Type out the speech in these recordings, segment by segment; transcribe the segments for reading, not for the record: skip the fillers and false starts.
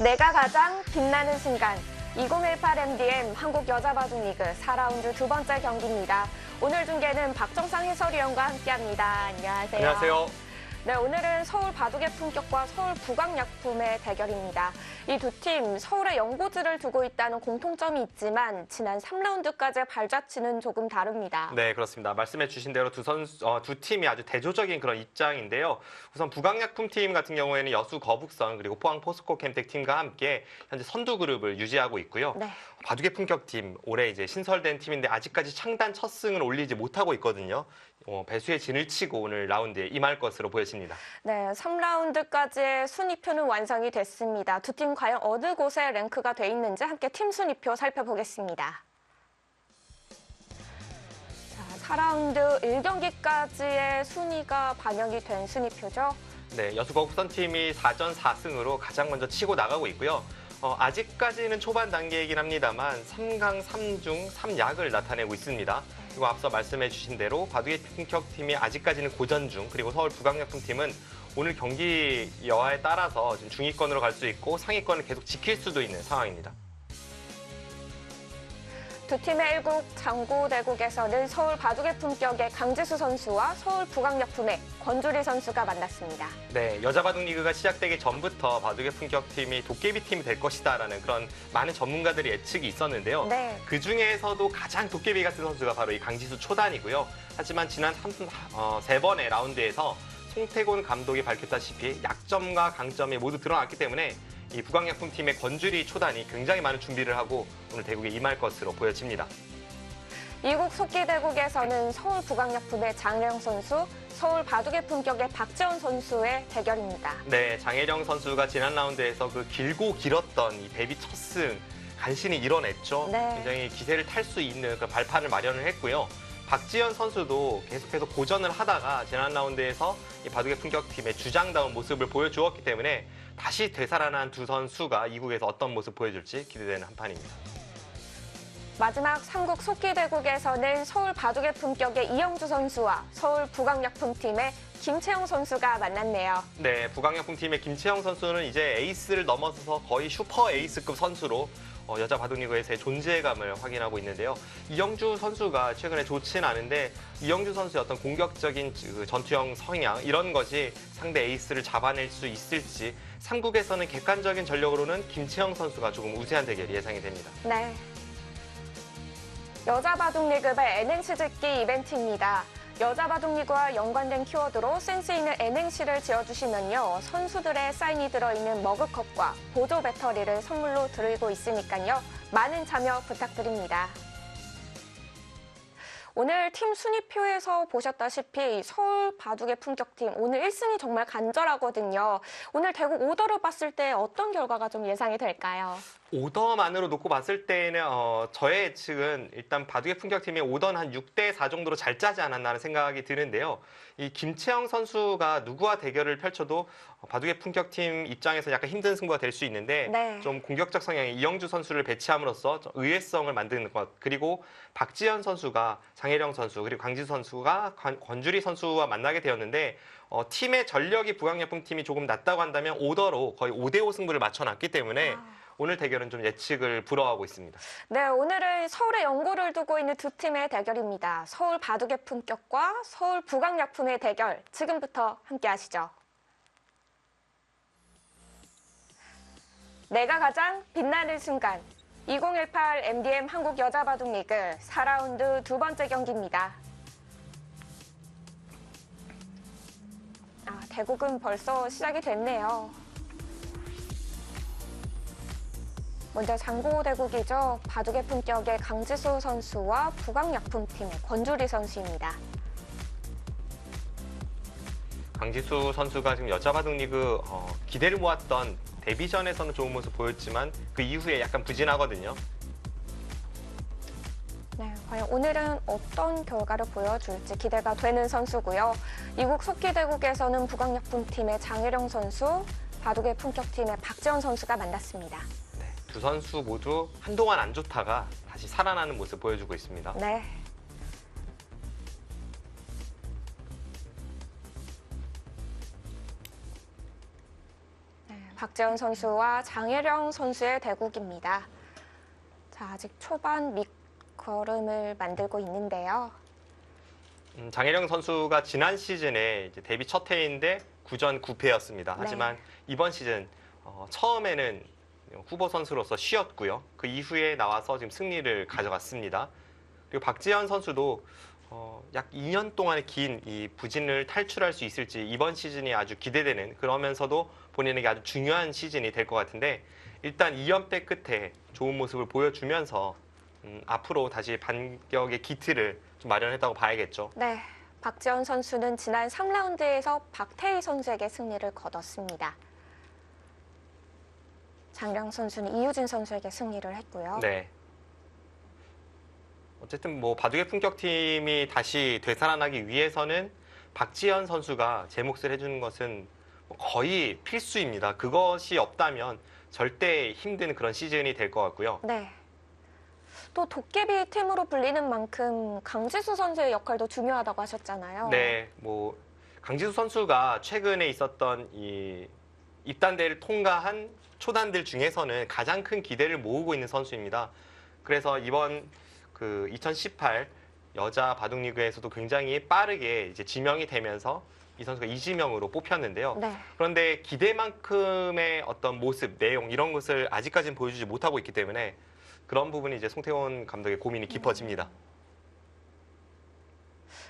내가 가장 빛나는 순간 2018 MDM 한국 여자바둑리그 4라운드 두 번째 경기입니다. 오늘 중계는 박정상 해설위원과 함께합니다. 안녕하세요. 안녕하세요. 네, 오늘은 서울 바둑의 품격과 서울 부강약품의 대결입니다. 이 두 팀 서울에 연고지를 두고 있다는 공통점이 있지만 지난 3라운드까지의 발자취는 조금 다릅니다. 네, 그렇습니다. 말씀해 주신 대로 두 팀이 아주 대조적인 그런 입장인데요. 우선 부강약품팀 같은 경우에는 여수 거북선 그리고 포항 포스코 캠텍팀과 함께 현재 선두 그룹을 유지하고 있고요. 네. 바둑의 품격팀 올해 이제 신설된 팀인데 아직까지 창단 첫 승을 올리지 못하고 있거든요. 배수의 진을 치고 오늘 라운드에 임할 것으로 보여집니다. 네, 3라운드까지의 순위표는 완성이 됐습니다. 두 팀 과연 어느 곳에 랭크가 돼 있는지 함께 팀 순위표 살펴보겠습니다. 자, 4라운드 1경기까지의 순위가 반영이 된 순위표죠. 네, 여수 거북선 팀이 4전 4승으로 가장 먼저 치고 나가고 있고요. 아직까지는 초반 단계이긴 합니다만 3강 3중 3약을 나타내고 있습니다. 그리고 앞서 말씀해 주신 대로 바둑의 품격팀이 아직까지는 고전 중, 그리고 서울 부강약품팀은 오늘 경기 여하에 따라서 지금 중위권으로 갈 수 있고 상위권을 계속 지킬 수도 있는 상황입니다. 두 팀의 1국 장고대국에서는 서울 바둑의 품격의 강지수 선수와 서울 부강약품의 권주리 선수가 만났습니다. 네, 여자 바둑 리그가 시작되기 전부터 바둑의 품격팀이 도깨비팀이 될 것이다라는 그런 많은 전문가들의 예측이 있었는데요. 네. 그 중에서도 가장 도깨비 같은 선수가 바로 이 강지수 초단이고요. 하지만 지난 세 번의 라운드에서 송태곤 감독이 밝혔다시피 약점과 강점이 모두 드러났기 때문에 이 부강약품팀의 권주리 초단이 굉장히 많은 준비를 하고 오늘 대국에 임할 것으로 보여집니다. 이국 속기대국에서는 서울 부강약품의 장혜령 선수, 서울 바둑의 품격의 박지원 선수의 대결입니다. 네, 장혜령 선수가 지난 라운드에서 그 길고 길었던 이 데뷔 첫 승 간신히 이뤄냈죠. 네. 굉장히 기세를 탈 수 있는 그 발판을 마련을 했고요. 박지현 선수도 계속해서 고전을 하다가 지난 라운드에서 이 바둑의 품격팀의 주장다운 모습을 보여주었기 때문에 다시 되살아난 두 선수가 이국에서 어떤 모습 보여줄지 기대되는 한판입니다. 마지막 3국 속기대국에서는 서울 바둑의 품격의 이영주 선수와 서울 부강약품팀의 김채영 선수가 만났네요. 네, 부강약품팀의 김채영 선수는 이제 에이스를 넘어서서 거의 슈퍼 에이스급 선수로 여자 바둑리그에서의 존재감을 확인하고 있는데요. 이영주 선수가 최근에 좋지는 않은데 이영주 선수의 어떤 공격적인 전투형 성향 이런 것이 상대 에이스를 잡아낼 수 있을지 3국에서는 객관적인 전력으로는 김채영 선수가 조금 우세한 대결이 예상이 됩니다. 네. 여자 바둑리그의 N행시 짓기 이벤트입니다. 여자 바둑리그와 연관된 키워드로 센스 있는 N행시를 지어주시면요. 선수들의 사인이 들어있는 머그컵과 보조 배터리를 선물로 드리고 있으니까요. 많은 참여 부탁드립니다. 오늘 팀 순위표에서 보셨다시피 서울 바둑의 품격팀 오늘 1승이 정말 간절하거든요. 오늘 대국 오더로 봤을 때 어떤 결과가 좀 예상이 될까요? 오더만으로 놓고 봤을 때는 저의 예측은 일단 바둑의 품격팀이 오더는 한 6대4 정도로 잘 짜지 않았나 하는 생각이 드는데요. 이 김채영 선수가 누구와 대결을 펼쳐도 바둑의 품격팀 입장에서 약간 힘든 승부가 될 수 있는데 네. 좀 공격적 성향의 이영주 선수를 배치함으로써 좀 의외성을 만드는 것, 그리고 박지현 선수가 장혜령 선수 그리고 강지수 선수가 권주리 선수와 만나게 되었는데 팀의 전력이 부강약품팀이 조금 낮다고 한다면 오더로 거의 5대5 승부를 맞춰놨기 때문에 오늘 대결은 좀 예측을 불허하고 있습니다. 네, 오늘은 서울에 연고를 두고 있는 두 팀의 대결입니다. 서울 바둑의 품격과 서울 부강약품의 대결, 지금부터 함께 하시죠. 내가 가장 빛나는 순간, 2018 MDM 한국 여자바둑리그 4라운드 두 번째 경기입니다. 대국은 벌써 시작이 됐네요. 먼저 장고대국이죠. 바둑의 품격의 강지수 선수와 부강약품팀의 권주리 선수입니다. 강지수 선수가 지금 여자 바둑리그 기대를 모았던 데뷔전에서는 좋은 모습 보였지만 그 이후에 약간 부진하거든요. 네, 과연 오늘은 어떤 결과를 보여줄지 기대가 되는 선수고요. 이국 속기대국에서는 부강약품팀의 장혜령 선수, 바둑의 품격팀의 박지원 선수가 만났습니다. 두 선수 모두 한동안 안 좋다가 다시 살아나는 모습 보여주고 있습니다. 네. 박재현 선수와 장혜령 선수의 대국입니다. 자, 아직 초반 밑거름을 만들고 있는데요. 장혜령 선수가 지난 시즌에 이제 데뷔 첫 해인데 9전 9패였습니다. 하지만 이번 시즌 처음에는 후보 선수로서 쉬었고요. 그 이후에 나와서 지금 승리를 가져갔습니다. 그리고 박지현 선수도 약 2년 동안의 긴 이 부진을 탈출할 수 있을지 이번 시즌이 아주 기대되는, 그러면서도 본인에게 아주 중요한 시즌이 될 것 같은데, 일단 2연패 끝에 좋은 모습을 보여주면서 앞으로 다시 반격의 기틀을 좀 마련했다고 봐야겠죠. 네, 박지현 선수는 지난 3라운드에서 박태희 선수에게 승리를 거뒀습니다. 장혜령 선수는 이유진 선수에게 승리를 했고요. 네. 어쨌든 뭐 바둑의 품격팀이 다시 되살아나기 위해서는 박지현 선수가 제 몫을 해주는 것은 거의 필수입니다. 그것이 없다면 절대 힘든 그런 시즌이 될 것 같고요. 네. 또 도깨비 팀으로 불리는 만큼 강지수 선수의 역할도 중요하다고 하셨잖아요. 네, 뭐 강지수 선수가 최근에 있었던 이 입단대를 통과한 초단들 중에서는 가장 큰 기대를 모으고 있는 선수입니다. 그래서 이번 그 2018 여자 바둑리그에서도 굉장히 빠르게 이제 지명이 되면서 이 선수가 이지명으로 뽑혔는데요. 네. 그런데 기대만큼의 어떤 모습, 내용 이런 것을 아직까지는 보여주지 못하고 있기 때문에 그런 부분이 이제 송태원 감독의 고민이 깊어집니다.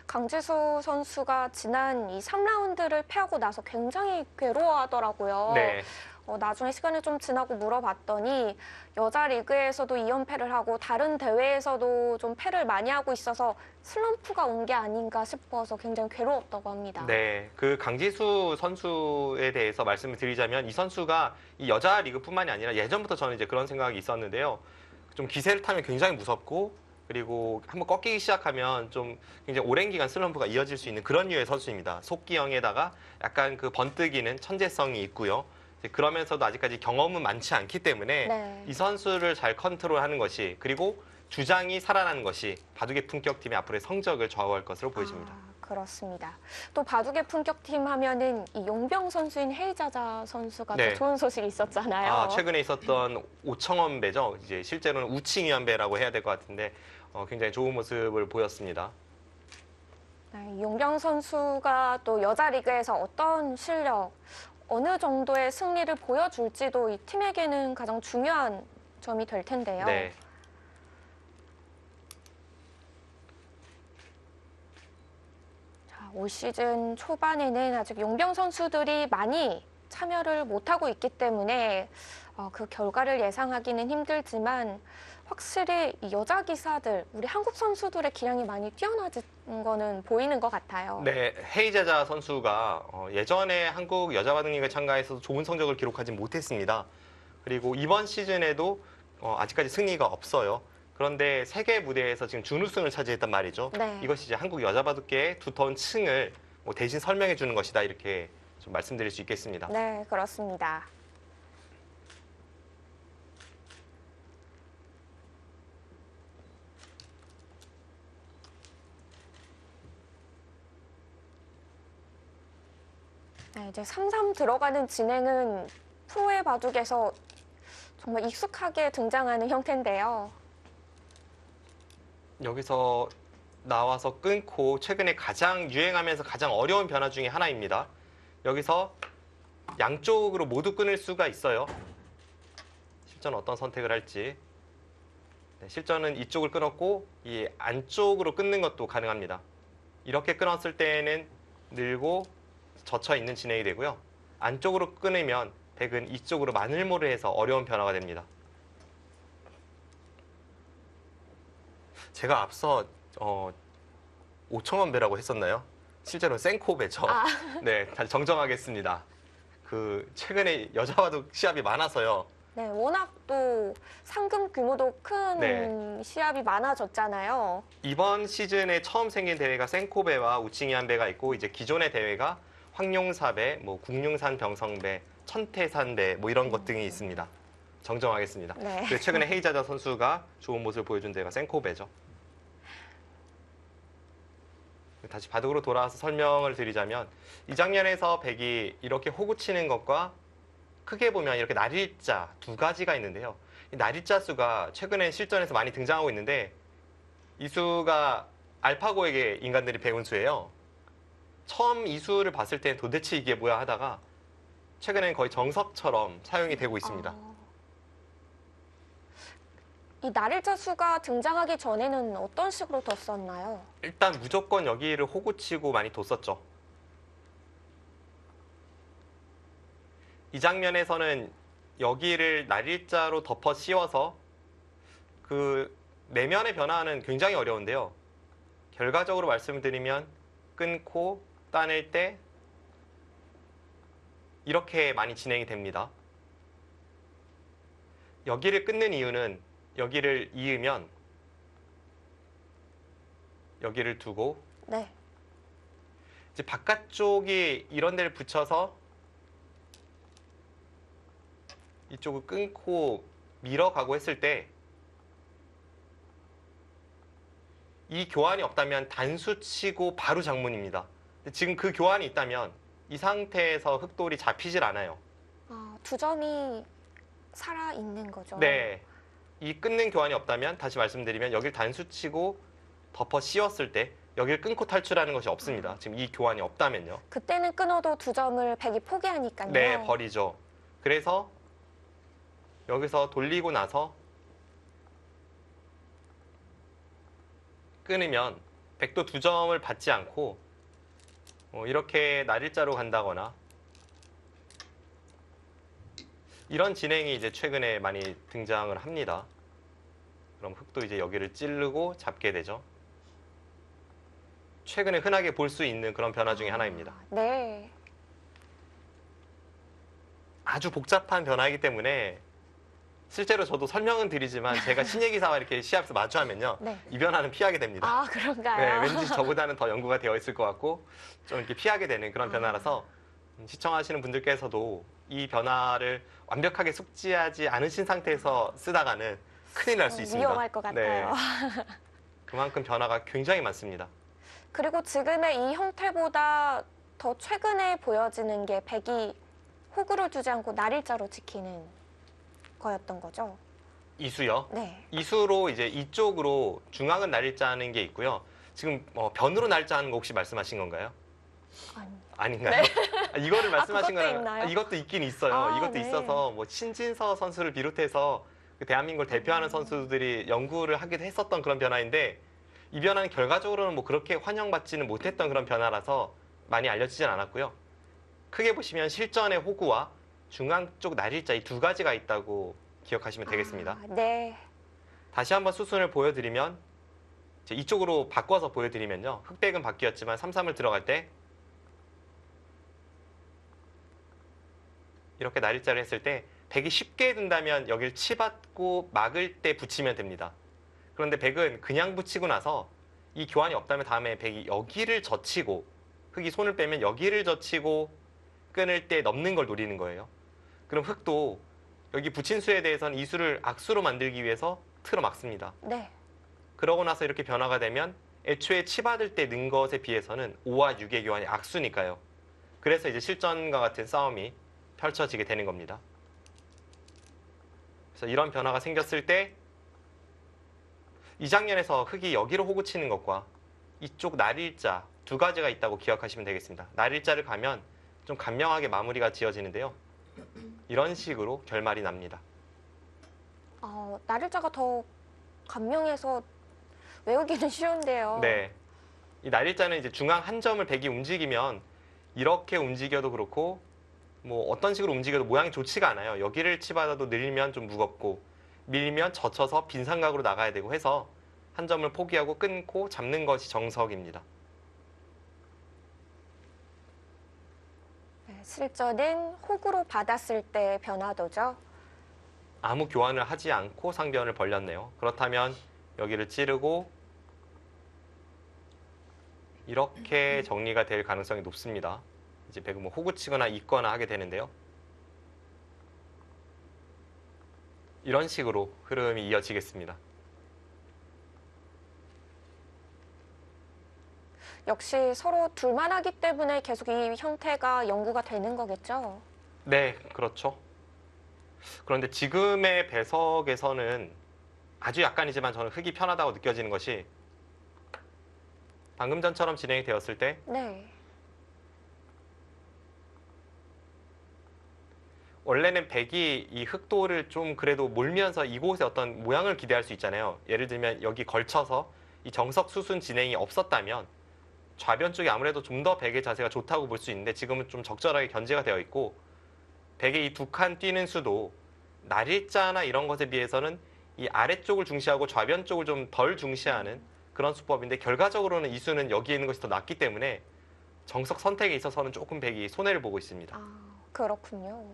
강지수 선수가 지난 이 3라운드를 패하고 나서 굉장히 괴로워하더라고요. 네. 나중에 시간이 좀 지나고 물어봤더니 여자 리그에서도 2연패를 하고 다른 대회에서도 좀 패를 많이 하고 있어서 슬럼프가 온 게 아닌가 싶어서 굉장히 괴로웠다고 합니다. 네, 그 강지수 선수에 대해서 말씀을 드리자면 이 선수가 이 여자 리그뿐만이 아니라 예전부터 저는 이제 그런 생각이 있었는데요. 좀 기세를 타면 굉장히 무섭고, 그리고 한번 꺾이기 시작하면 좀 굉장히 오랜 기간 슬럼프가 이어질 수 있는 그런 류의 선수입니다. 속기형에다가 약간 그 번뜩이는 천재성이 있고요. 그러면서도 아직까지 경험은 많지 않기 때문에 네. 이 선수를 잘 컨트롤하는 것이, 그리고 주장이 살아나는 것이 바둑의 품격팀의 앞으로의 성적을 좌우할 것으로 보여집니다. 그렇습니다. 또 바둑의 품격팀 하면은 이 용병 선수인 헤이자자 선수가 네. 또 좋은 소식이 있었잖아요. 최근에 있었던 오청원배죠. 이제 실제로는 우칭위원배라고 해야 될 것 같은데 굉장히 좋은 모습을 보였습니다. 네, 이 용병 선수가 또 여자 리그에서 어떤 실력, 어느 정도의 승리를 보여줄지도 이 팀에게는 가장 중요한 점이 될 텐데요. 네. 자, 올 시즌 초반에는 아직 용병 선수들이 많이 참여를 못하고 있기 때문에 그 결과를 예상하기는 힘들지만 확실히 이 여자 기사들, 우리 한국 선수들의 기량이 많이 뛰어나진 거는 보이는 것 같아요. 네, 헤이자자 선수가 예전에 한국 여자 바둑리그에 참가해서 좋은 성적을 기록하지 못했습니다. 그리고 이번 시즌에도 아직까지 승리가 없어요. 그런데 세계 무대에서 지금 준우승을 차지했단 말이죠. 네. 이것이 이제 한국 여자 바둑계의 두터운 층을 대신 설명해 주는 것이다, 이렇게 좀 말씀드릴 수 있겠습니다. 네, 그렇습니다. 네, 이제 3-3 들어가는 진행은 프로의 바둑에서 정말 익숙하게 등장하는 형태인데요. 여기서 나와서 끊고 최근에 가장 유행하면서 가장 어려운 변화 중에 하나입니다. 여기서 양쪽으로 모두 끊을 수가 있어요. 실전 어떤 선택을 할지. 네, 실전은 이쪽을 끊었고 이 안쪽으로 끊는 것도 가능합니다. 이렇게 끊었을 때는 늘고 젖혀 있는 진행이 되고요. 안쪽으로 끊으면 백은 이쪽으로 마늘모를 해서 어려운 변화가 됩니다. 제가 앞서 오청원배라고 했었나요? 실제로는 생코배죠. 네, 다시 정정하겠습니다. 그 최근에 여자 바둑 시합이 많아서요. 네, 워낙 또 상금 규모도 큰 네. 시합이 많아졌잖아요. 이번 시즌에 처음 생긴 대회가 생코배와 우칭이한배가 있고, 이제 기존의 대회가 황룡사배, 국룡산 병성배, 천태산배 이런 것 등이 있습니다. 정정하겠습니다. 네. 그리고 최근에 헤이자자 선수가 좋은 모습을 보여준 대회가 생코배죠. 다시 바둑으로 돌아와서 설명을 드리자면 이 장면에서 백이 이렇게 호구 치는 것과 크게 보면 이렇게 날일자 두 가지가 있는데요. 이 날일자 수가 최근에 실전에서 많이 등장하고 있는데 이 수가 알파고에게 인간들이 배운 수예요. 처음 이 수를 봤을 때 도대체 이게 뭐야 하다가 최근에는 거의 정석처럼 사용이 되고 있습니다. 이 날일자 수가 등장하기 전에는 어떤 식으로 뒀었나요? 일단 무조건 여기를 호구치고 많이 뒀었죠. 이 장면에서는 여기를 날일자로 덮어 씌워서 그 내면의 변화는 굉장히 어려운데요. 결과적으로 말씀드리면 끊고 따낼 때 이렇게 많이 진행이 됩니다. 여기를 끊는 이유는 여기를 이으면 여기를 두고 네. 이제 바깥쪽이 이런 데를 붙여서 이쪽을 끊고 밀어가고 했을 때 이 교환이 없다면 단수 치고 바로 장문입니다. 근데 지금 그 교환이 있다면 이 상태에서 흑돌이 잡히질 않아요. 두 점이 살아 있는 거죠. 네. 이 끊는 교환이 없다면 다시 말씀드리면 여기를 단수 치고 덮어 씌웠을 때 여기를 끊고 탈출하는 것이 없습니다. 지금 이 교환이 없다면요. 그때는 끊어도 두 점을 백이 포기하니까요. 네, 버리죠. 그래서 여기서 돌리고 나서 끊으면 백도 두 점을 받지 않고 이렇게 날일자로 간다거나 이런 진행이 이제 최근에 많이 등장을 합니다. 그럼 흑도 이제 여기를 찌르고 잡게 되죠. 최근에 흔하게 볼 수 있는 그런 변화 중에 하나입니다. 네. 아주 복잡한 변화이기 때문에 실제로 저도 설명은 드리지만 제가 신예기사와 이렇게 시합에서 마주하면요. 네. 이 변화는 피하게 됩니다. 아, 네, 그런가요? 왠지 저보다는 더 연구가 되어 있을 것 같고 좀 이렇게 피하게 되는 그런 아. 변화라서 시청하시는 분들께서도 이 변화를 완벽하게 숙지하지 않으신 상태에서 쓰다가는 큰일 날 수 있습니다. 위험할 것 같아요. 네, 그만큼 변화가 굉장히 많습니다. 그리고 지금의 이 형태보다 더 최근에 보여지는 게 백이 호구를 두지 않고 날일자로 지키는 거였던 거죠. 이수요. 네. 이수로 이제 이쪽으로 중앙은 날일자 하는 게 있고요. 지금 변으로 날짜 하는 거 혹시 말씀하신 건가요? 아니. 아닌가요? 이거를 말씀하신 그것도 거는 있나요? 이것도 있긴 있어요. 아, 이것도 네. 있어서 뭐 신진서 선수를 비롯해서 그 대한민국을 대표하는 선수들이 연구를 하기도 했었던 그런 변화인데 이 변화는 결과적으로는 뭐 그렇게 환영받지는 못했던 그런 변화라서 많이 알려지진 않았고요. 크게 보시면 실전의 호구와 중앙 쪽 날일자 이 두 가지가 있다고 기억하시면 되겠습니다. 네. 다시 한번 수순을 보여드리면 이제 이쪽으로 바꿔서 보여드리면요. 흑백은 바뀌었지만 3-3을 들어갈 때 이렇게 날일자를 했을 때 백이 쉽게 든다면 여기를 치받고 막을 때 붙이면 됩니다. 그런데 백은 그냥 붙이고 나서 이 교환이 없다면 다음에 백이 여기를 젖히고 흑이 손을 빼면 여기를 젖히고 끊을 때 넘는 걸 노리는 거예요. 그럼 흑도 여기 붙인 수에 대해서는 이 수를 악수로 만들기 위해서 틀어 막습니다. 네. 그러고 나서 이렇게 변화가 되면 애초에 치받을 때 는 것에 비해서는 5와 6의 교환이 악수니까요. 그래서 이제 실전과 같은 싸움이 펼쳐지게 되는 겁니다. 그래서 이런 변화가 생겼을 때 이 장면에서 흑이 여기로 호구 치는 것과 이쪽 날일자 두 가지가 있다고 기억하시면 되겠습니다. 날일자를 가면 좀 간명하게 마무리가 지어지는데요. 이런 식으로 결말이 납니다. 날일자가 더 간명해서 외우기는 쉬운데요. 네. 이 날일자는 이제 중앙 한 점을 백이 움직이면 이렇게 움직여도 그렇고 뭐 어떤 식으로 움직여도 모양이 좋지가 않아요. 여기를 치받아도 늘리면 좀 무겁고 밀면 젖혀서 빈 삼각으로 나가야 되고 해서 한 점을 포기하고 끊고 잡는 것이 정석입니다. 네, 실전은 호구로 받았을 때 변화도죠. 아무 교환을 하지 않고 상변을 벌렸네요. 그렇다면 여기를 찌르고 이렇게 정리가 될 가능성이 높습니다. 이제 백은 뭐 호구 치거나 잇거나 하게 되는데요. 이런 식으로 흐름이 이어지겠습니다. 역시 서로 둘만 하기 때문에 계속 이 형태가 연구가 되는 거겠죠. 네, 그렇죠. 그런데 지금의 배석에서는 아주 약간이지만 저는 흙이 편하다고 느껴지는 것이 방금 전처럼 진행이 되었을 때 네. 원래는 백이 이 흑도를 좀 그래도 몰면서 이곳에 어떤 모양을 기대할 수 있잖아요. 예를 들면 여기 걸쳐서 이 정석 수순 진행이 없었다면 좌변 쪽이 아무래도 좀 더 백의 자세가 좋다고 볼 수 있는데 지금은 좀 적절하게 견제가 되어 있고 백의 이 두 칸 뛰는 수도 날일자나 이런 것에 비해서는 이 아래쪽을 중시하고 좌변 쪽을 좀 덜 중시하는 그런 수법인데 결과적으로는 이 수는 여기에 있는 것이 더 낫기 때문에 정석 선택에 있어서는 조금 백이 손해를 보고 있습니다. 아, 그렇군요.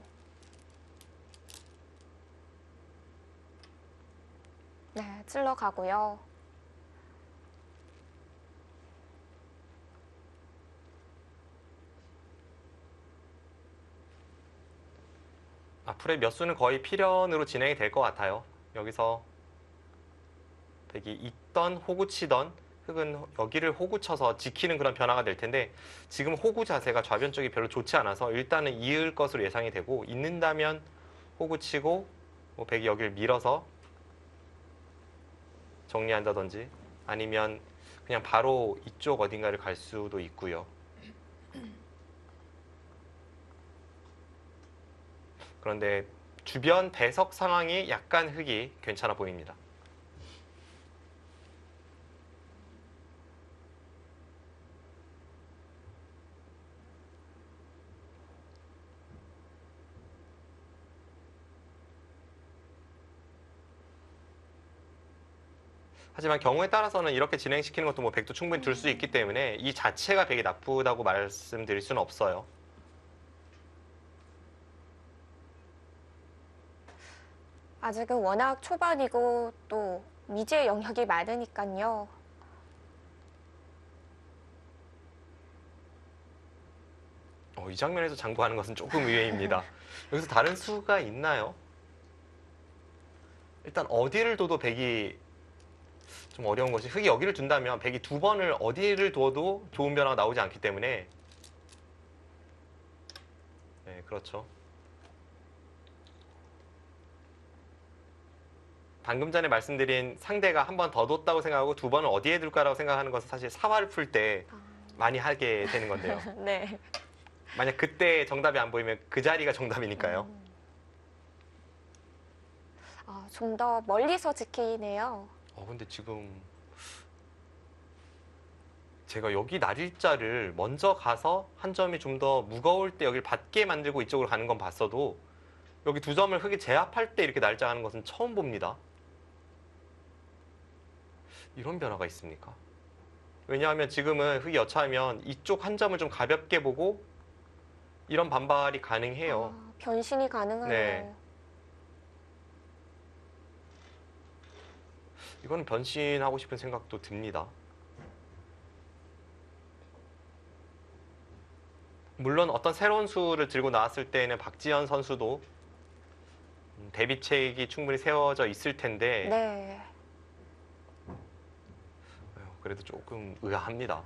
네, 찔러 가고요. 앞으로의 몇 수는 거의 필연으로 진행이 될 것 같아요. 여기서 백이 있던 호구 치던 흑은 여기를 호구 쳐서 지키는 그런 변화가 될 텐데 지금 호구 자세가 좌변 쪽이 별로 좋지 않아서 일단은 이을 것으로 예상이 되고 있는다면 호구 치고 뭐 백이 여기를 밀어서 정리한다든지 아니면 그냥 바로 이쪽 어딘가를 갈 수도 있고요. 그런데 주변 배석 상황이 약간 흙이 괜찮아 보입니다. 하지만 경우에 따라서는 이렇게 진행시키는 것도 뭐 백도 충분히 둘 수 있기 때문에 이 자체가 백이 나쁘다고 말씀드릴 수는 없어요. 아직은 워낙 초반이고 또 미지의 영역이 많으니까요. 이 장면에서 장구하는 것은 조금 의외입니다. 여기서 다른 수가 있나요? 일단 어디를 둬도 백이 좀 어려운 것이 흑이 여기를 둔다면 백이 두 번을 어디를 둬도 좋은 변화가 나오지 않기 때문에 네, 그렇죠. 방금 전에 말씀드린 상대가 한 번 더 뒀다고 생각하고 두 번을 어디에 둘까라고 생각하는 것은 사실 사활을 풀 때 많이 하게 되는 건데요. 네. 만약 그때 정답이 안 보이면 그 자리가 정답이니까요. 좀 더 멀리서 지키네요. 근데 지금 제가 여기 날일자를 먼저 가서 한 점이 좀 더 무거울 때 여기를 받게 만들고 이쪽으로 가는 건 봤어도 여기 두 점을 흙이 제압할 때 이렇게 날짜하는 것은 처음 봅니다. 이런 변화가 있습니까? 왜냐하면 지금은 흙이 여차하면 이쪽 한 점을 좀 가볍게 보고 이런 반발이 가능해요. 변신이 가능하네요. 네. 이건 변신하고 싶은 생각도 듭니다. 물론 어떤 새로운 수를 들고 나왔을 때는 박지현 선수도 대비책이 충분히 세워져 있을 텐데 네. 그래도 조금 의아합니다.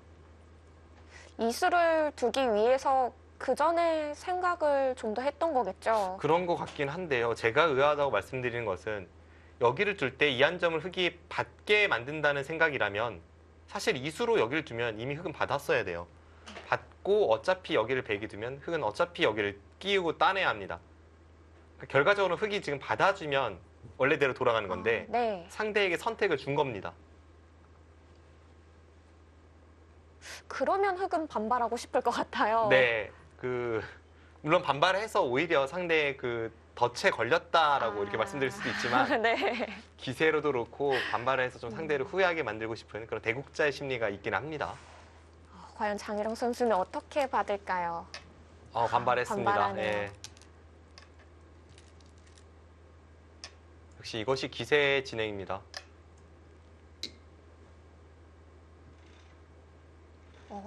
이수를 두기 위해서 그 전에 생각을 좀 더 했던 거겠죠. 그런 것 같긴 한데요. 제가 의아하다고 말씀드리는 것은 여기를 둘 때 이 한 점을 흙이 받게 만든다는 생각이라면 사실 이수로 여기를 두면 이미 흙은 받았어야 돼요. 받고 어차피 여기를 백이 두면 흙은 어차피 여기를 끼우고 따내야 합니다. 그러니까 결과적으로 흙이 지금 받아주면 원래대로 돌아가는 건데 네. 상대에게 선택을 준 겁니다. 그러면 흑은 반발하고 싶을 것 같아요. 네, 물론 반발해서 오히려 상대의 그 덫에 걸렸다라고 이렇게 말씀드릴 수도 있지만 네. 기세로도 그렇고 반발을 해서 좀 상대를 후회하게 만들고 싶은 그런 대국자의 심리가 있긴 합니다. 과연 장희령 선수는 어떻게 받을까요? 반발했습니다. 반발하네요. 예. 역시 이것이 기세의 진행입니다.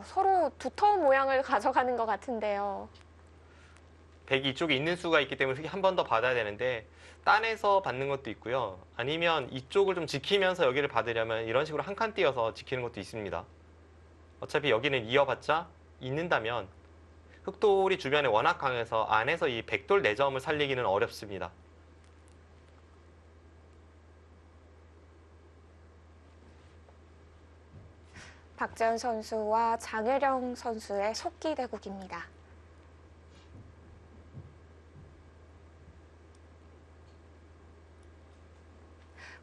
서로 두터운 모양을 가져가는 것 같은데요. 백이 이쪽에 있는 수가 있기 때문에 흙이 한 번 더 받아야 되는데 딴에서 받는 것도 있고요. 아니면 이쪽을 좀 지키면서 여기를 받으려면 이런 식으로 한 칸 띄어서 지키는 것도 있습니다. 어차피 여기는 이어봤자 있는다면 흑돌이 주변에 워낙 강해서 안에서 이 백돌 4점을 살리기는 어렵습니다. 박재현 선수와 장혜령 선수의 속기 대국입니다.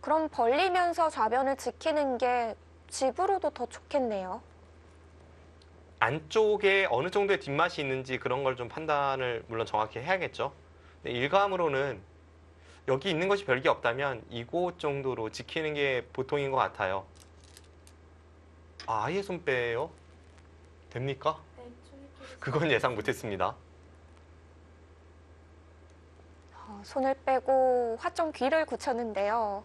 그럼 벌리면서 좌변을 지키는 게 집으로도 더 좋겠네요. 안쪽에 어느 정도의 뒷맛이 있는지 그런 걸 좀 판단을 물론 정확히 해야겠죠. 근데 일감으로는 여기 있는 것이 별게 없다면 이곳 정도로 지키는 게 보통인 것 같아요. 아, 아예 손 빼요? 됩니까? 네, 종이끼리 그건 예상 못했습니다. 손을 빼고 화점 귀를 굳혔는데요.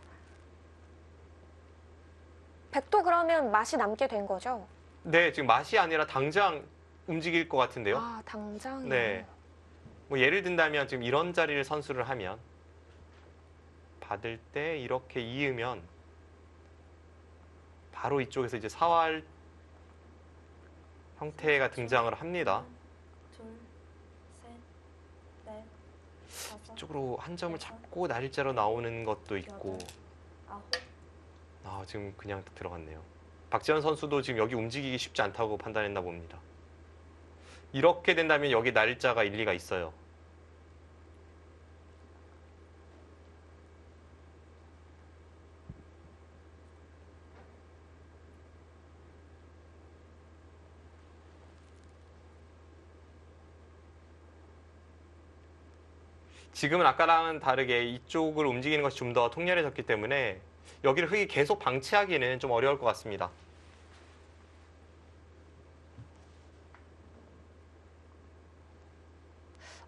백도 그러면 맛이 남게 된 거죠? 네, 지금 맛이 아니라 당장 움직일 것 같은데요. 아, 당장. 네. 뭐 예를 든다면 지금 이런 자리를 선수를 하면 받을 때 이렇게 이으면 바로 이쪽에서 이제 사활 형태가 등장을 합니다. 둘, 셋, 넷, 다섯, 이쪽으로 한 점을 잡고 날짜로 나오는 것도 있고 아홉, 지금 그냥 들어갔네요. 박지현 선수도 지금 여기 움직이기 쉽지 않다고 판단했나 봅니다. 이렇게 된다면 여기 날짜가 일리가 있어요. 지금은 아까랑은 다르게 이쪽을 움직이는 것이 좀 더 통렬해졌기 때문에 여기를 흙이 계속 방치하기는 좀 어려울 것 같습니다.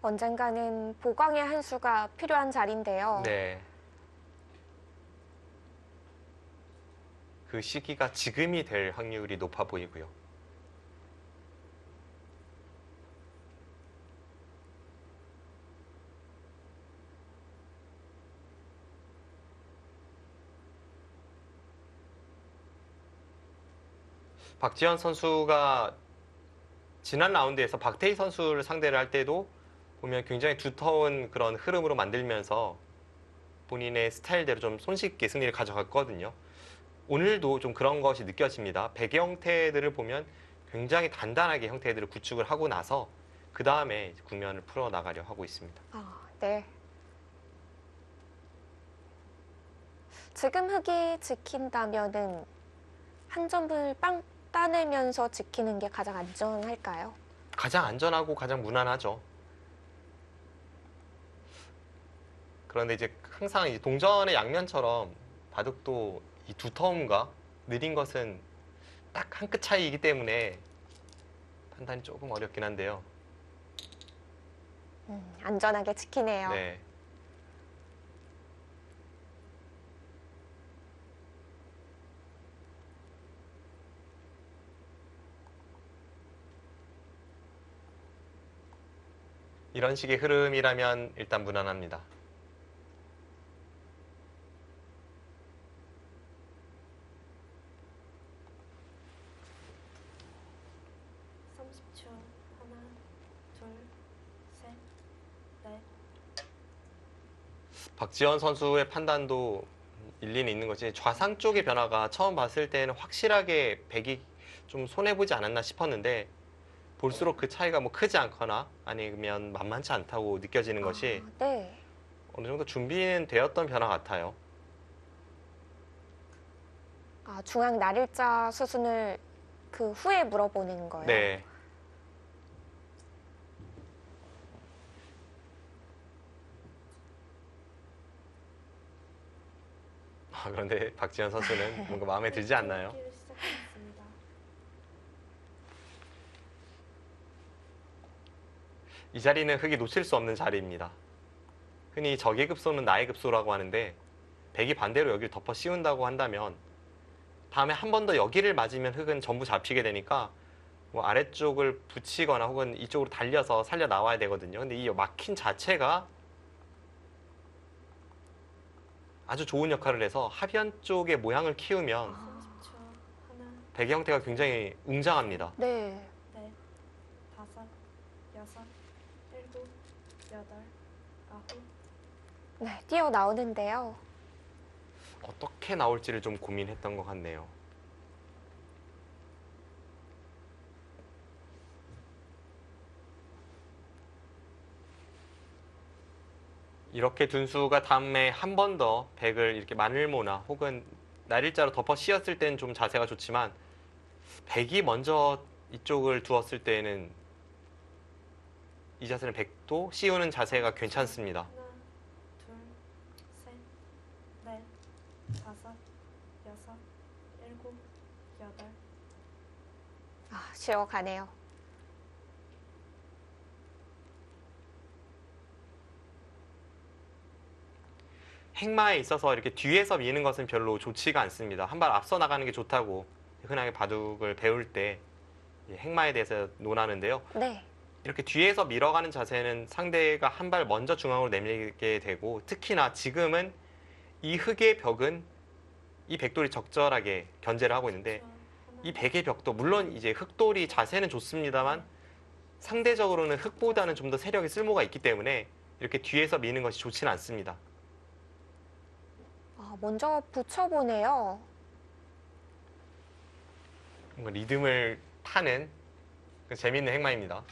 언젠가는 보강의 한 수가 필요한 자리인데요. 네. 그 시기가 지금이 될 확률이 높아 보이고요. 박지현 선수가 지난 라운드에서 박태희 선수를 상대를 할 때도 보면 굉장히 두터운 그런 흐름으로 만들면서 본인의 스타일대로 좀 손쉽게 승리를 가져갔거든요. 오늘도 좀 그런 것이 느껴집니다. 베개 형태들을 보면 굉장히 단단하게 형태들을 구축을 하고 나서 그 다음에 국면을 풀어나가려 하고 있습니다. 네. 지금 흙이 지킨다면은 한 점을 빵 따내면서 지키는 게 가장 안전할까요? 가장 안전하고 가장 무난하죠. 그런데 이제 항상 이 동전의 양면처럼 바둑도 이 두터움과 느린 것은 딱 한 끗 차이이기 때문에 판단이 조금 어렵긴 한데요. 안전하게 지키네요. 네. 이런 식의 흐름이라면 일단 무난합니다. 하나, 둘, 셋, 넷, 박지현 선수의 판단도 일리는 있는 것이 좌상 쪽의 변화가 처음 봤을 때는 확실하게 백이 좀 손해보지 않았나 싶었는데 볼수록 그 차이가 뭐 크지 않거나 아니면 만만치 않다고 느껴지는 것이 네. 어느 정도 준비는 되었던 변화 같아요. 중앙 날일자 수순을 그 후에 물어보는 거예요. 네. 그런데 박지현 선수는 뭔가 마음에 들지 않나요? 종이끼리 시작하겠습니다. 이 자리는 흙이 놓칠 수 없는 자리입니다. 흔히 적의 급소는 나의 급소라고 하는데 백이 반대로 여기를 덮어 씌운다고 한다면 다음에 한 번 더 여기를 맞으면 흙은 전부 잡히게 되니까 뭐 아래쪽을 붙이거나 혹은 이쪽으로 달려서 살려 나와야 되거든요. 근데 이 막힌 자체가 아주 좋은 역할을 해서 하변 쪽의 모양을 키우면 30초. 하나, 백의 형태가 굉장히 웅장합니다. 네. 넷, 다섯, 여섯, 일곱, 여덟, 아홉, 네, 뛰어나오는데요. 어떻게 나올지를 좀 고민했던 것 같네요. 이렇게 둔수가 다음에 한 번 더 백을 이렇게 마늘모나 혹은 날일자로 덮어 씌웠을 때는 좀 자세가 좋지만 백이 먼저 이쪽을 두었을 때는 이 자세는 백도 씌우는 자세가 괜찮습니다. 하나, 둘, 셋, 넷, 다섯, 여섯, 일곱, 여덟. 쉬어가네요. 행마에 있어서 이렇게 뒤에서 미는 것은 별로 좋지가 않습니다. 한 발 앞서 나가는 게 좋다고 흔하게 바둑을 배울 때 행마에 대해서 논하는데요. 네. 이렇게 뒤에서 밀어가는 자세는 상대가 한 발 먼저 중앙으로 내밀게 되고 특히나 지금은 이 흑의 벽은 이 백돌이 적절하게 견제를 하고 있는데 이 백의 벽도 물론 이제 흑돌이 자세는 좋습니다만 상대적으로는 흑보다는 좀 더 세력의 쓸모가 있기 때문에 이렇게 뒤에서 미는 것이 좋지는 않습니다. 먼저 붙여보네요. 뭔가 리듬을 타는 재미있는 행마입니다.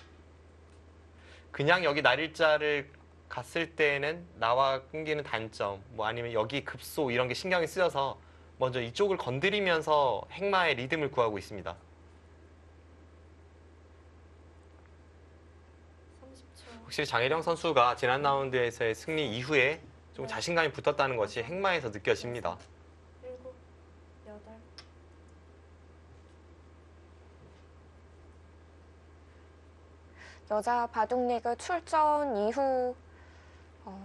그냥 여기 날일자를 갔을 때는 나와 끊기는 단점, 뭐 아니면 여기 급소 이런 게 신경이 쓰여서 먼저 이쪽을 건드리면서 행마의 리듬을 구하고 있습니다. 30초. 확실히 장혜령 선수가 지난 라운드에서의 승리 이후에 좀 자신감이 붙었다는 것이 행마에서 느껴집니다. 일곱, 여덟. 여자 바둑리그 출전 이후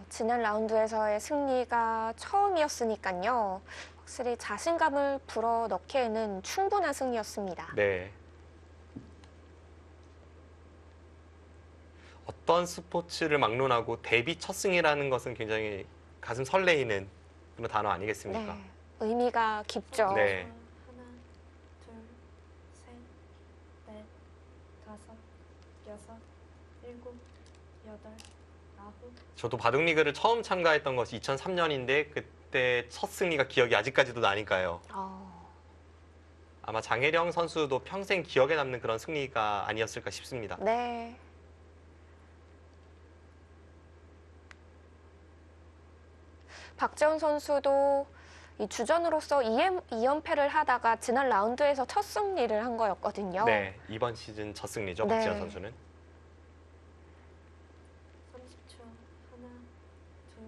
지난 라운드에서의 승리가 처음이었으니까요. 확실히 자신감을 불어넣기에는 충분한 승리였습니다. 네. 어떤 스포츠를 막론하고 데뷔 첫 승이라는 것은 굉장히 가슴 설레이는 그런 단어 아니겠습니까? 네, 의미가 깊죠. 네. 하나, 둘, 셋, 넷, 다섯, 여섯, 일곱, 여덟, 아홉. 저도 바둑리그를 처음 참가했던 것이 2003년인데 그때 첫 승리가 기억이 아직까지도 나니까요. 아마 장혜령 선수도 평생 기억에 남는 그런 승리가 아니었을까 싶습니다. 네. 박지원 선수도 이 주전으로서 2연패를 하다가 지난 라운드에서 첫 승리를 한 거였거든요. 네, 이번 시즌 첫 승리죠, 네. 박지현 선수는. 30초. 하나, 둘,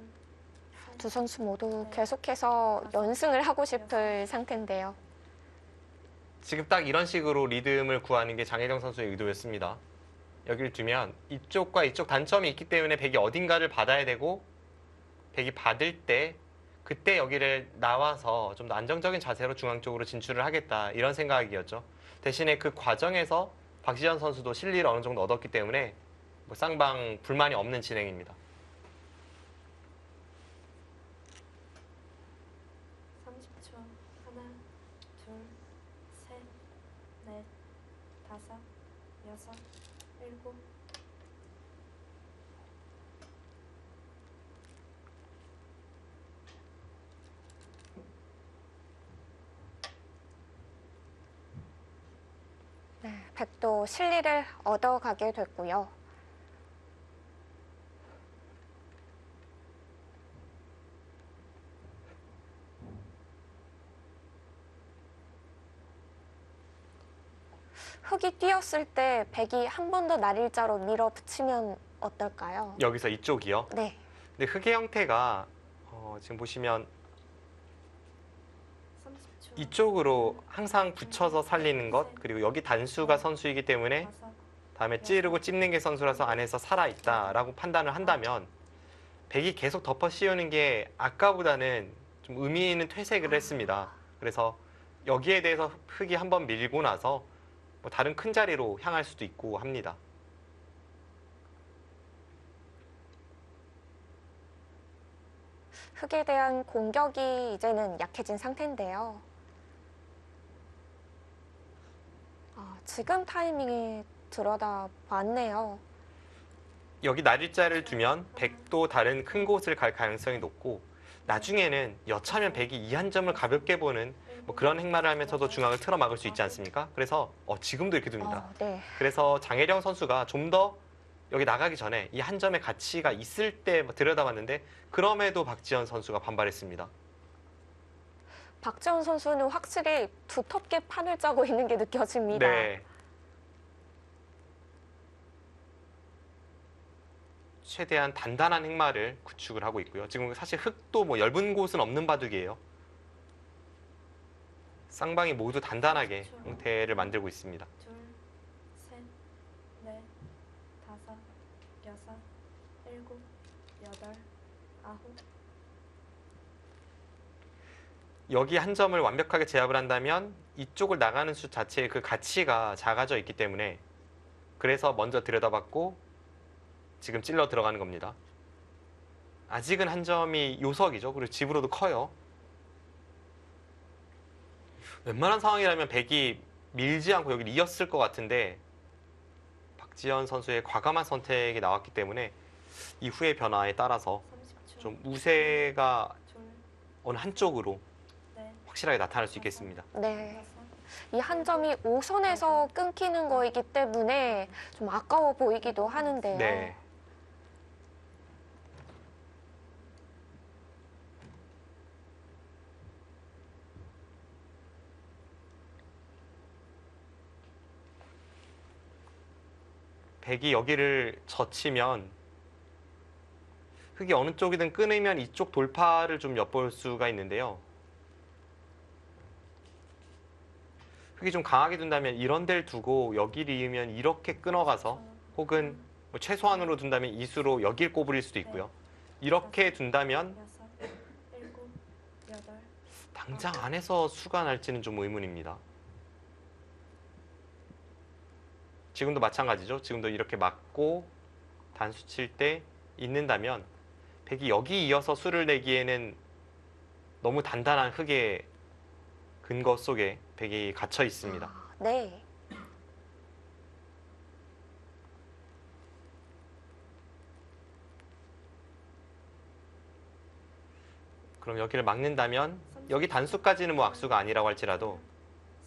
셋. 두 선수 모두 계속해서 연승을 하고 싶을 상태인데요. 지금 딱 이런 식으로 리듬을 구하는 게 장혜령 선수의 의도였습니다. 여기를 두면 이쪽과 이쪽 단점이 있기 때문에 백이 어딘가를 받아야 되고 백이 받을 때 그때 여기를 나와서 좀 더 안정적인 자세로 중앙 쪽으로 진출을 하겠다 이런 생각이었죠. 대신에 그 과정에서 박지현 선수도 실리를 어느 정도 얻었기 때문에 뭐 쌍방 불만이 없는 진행입니다. 30초. 하나, 둘, 셋, 넷, 다섯, 여섯, 일곱. 네, 백도 실리를 얻어가게 됐고요. 흑이 뛰었을 때 백이 한 번 더 날일자로 밀어붙이면 어떨까요? 여기서 이쪽이요. 네. 근데 흑의 형태가 지금 보시면 30초. 이쪽으로 항상 붙여서 살리는 것 그리고 여기 단수가 선수이기 때문에 다섯, 다음에 찌르고 찝는 게 선수라서 안에서 살아있다라고 판단을 한다면 백이 계속 덮어 씌우는 게 아까보다는 좀 의미 있는 퇴색을 했습니다. 그래서 여기에 대해서 흑이 한번 밀고 나서 뭐 다른 큰 자리로 향할 수도 있고 합니다. 흑에 대한 공격이 이제는 약해진 상태인데요. 지금 타이밍에 들여다봤네요. 여기 날일자를 두면 백도 다른 큰 곳을 갈 가능성이 높고 나중에는 여차면 백이 이 한 점을 가볍게 보는 뭐 그런 행마를 하면서도 중앙을 틀어 막을 수 있지 않습니까? 그래서 지금도 이렇게 둡니다. 네. 그래서 장혜령 선수가 좀 더 여기 나가기 전에 이 한 점의 가치가 있을 때 들여다봤는데 그럼에도 박지현 선수가 반발했습니다. 박지원 선수는 확실히 두텁게 판을 짜고 있는 게 느껴집니다. 네. 최대한 단단한 흑마를 구축을 하고 있고요. 지금 사실 흙도 뭐 엷은 곳은 없는 바둑이에요. 쌍방이 모두 단단하게 형태를 만들고 있습니다. 둘, 셋, 넷, 다섯, 여섯, 일곱, 여덟, 아홉. 여기 한 점을 완벽하게 제압을 한다면 이쪽을 나가는 수 자체의 그 가치가 작아져 있기 때문에 그래서 먼저 들여다봤고 지금 찔러 들어가는 겁니다. 아직은 한 점이 요석이죠. 그리고 집으로도 커요. 웬만한 상황이라면 백이 밀지 않고 여기를 이었을 것 같은데 박지현 선수의 과감한 선택이 나왔기 때문에 이후의 변화에 따라서 30초. 좀 우세가 둘, 어느 한쪽으로 넷, 확실하게 나타날 수 있겠습니다. 네. 여섯, 이 한 점이 5선에서 끊기는 거이기 때문에 좀 아까워 보이기도 하는데요. 네. 백이 여기를 젖히면 흙이 어느 쪽이든 끊으면 이쪽 돌파를 좀 엿볼 수가 있는데요. 흙이 좀 강하게 둔다면 이런 데를 두고 여기를 이으면 이렇게 끊어가서 혹은 뭐 최소한으로 둔다면 이수로 여길 꼬부릴 수도 있고요. 이렇게 둔다면 여섯, 일곱, 여덟. 당장 안에서 수가 날지는 좀 의문입니다. 지금도 마찬가지죠. 지금도 이렇게 맞고 단수 칠 때 있는다면 백이 여기 이어서 수를 내기에는 너무 단단한 흙의 근거 속에 백이 갇혀 있습니다. 네. 그럼 여기를 막는다면 여기 단수까지는 뭐 악수가 아니라고 할지라도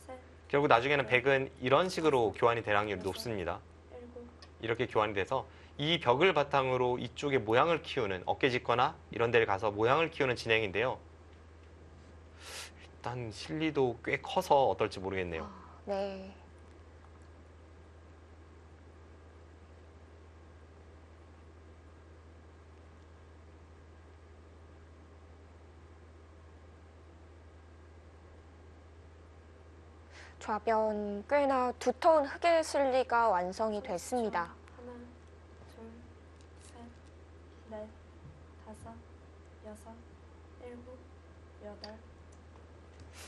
셋, 결국 나중에는 백은 이런 식으로 교환이 될 확률이 높습니다. 일곱, 이렇게 교환이 돼서 이 벽을 바탕으로 이쪽에 모양을 키우는 어깨 짚거나 이런 데를 가서 모양을 키우는 진행인데요. 일단 실리도 꽤 커서 어떨지 모르겠네요. 네. 좌변 꽤나 두터운 흙의 실리가 완성이 됐습니다. 하나, 둘, 셋, 넷, 다섯, 여섯, 일곱, 여덟.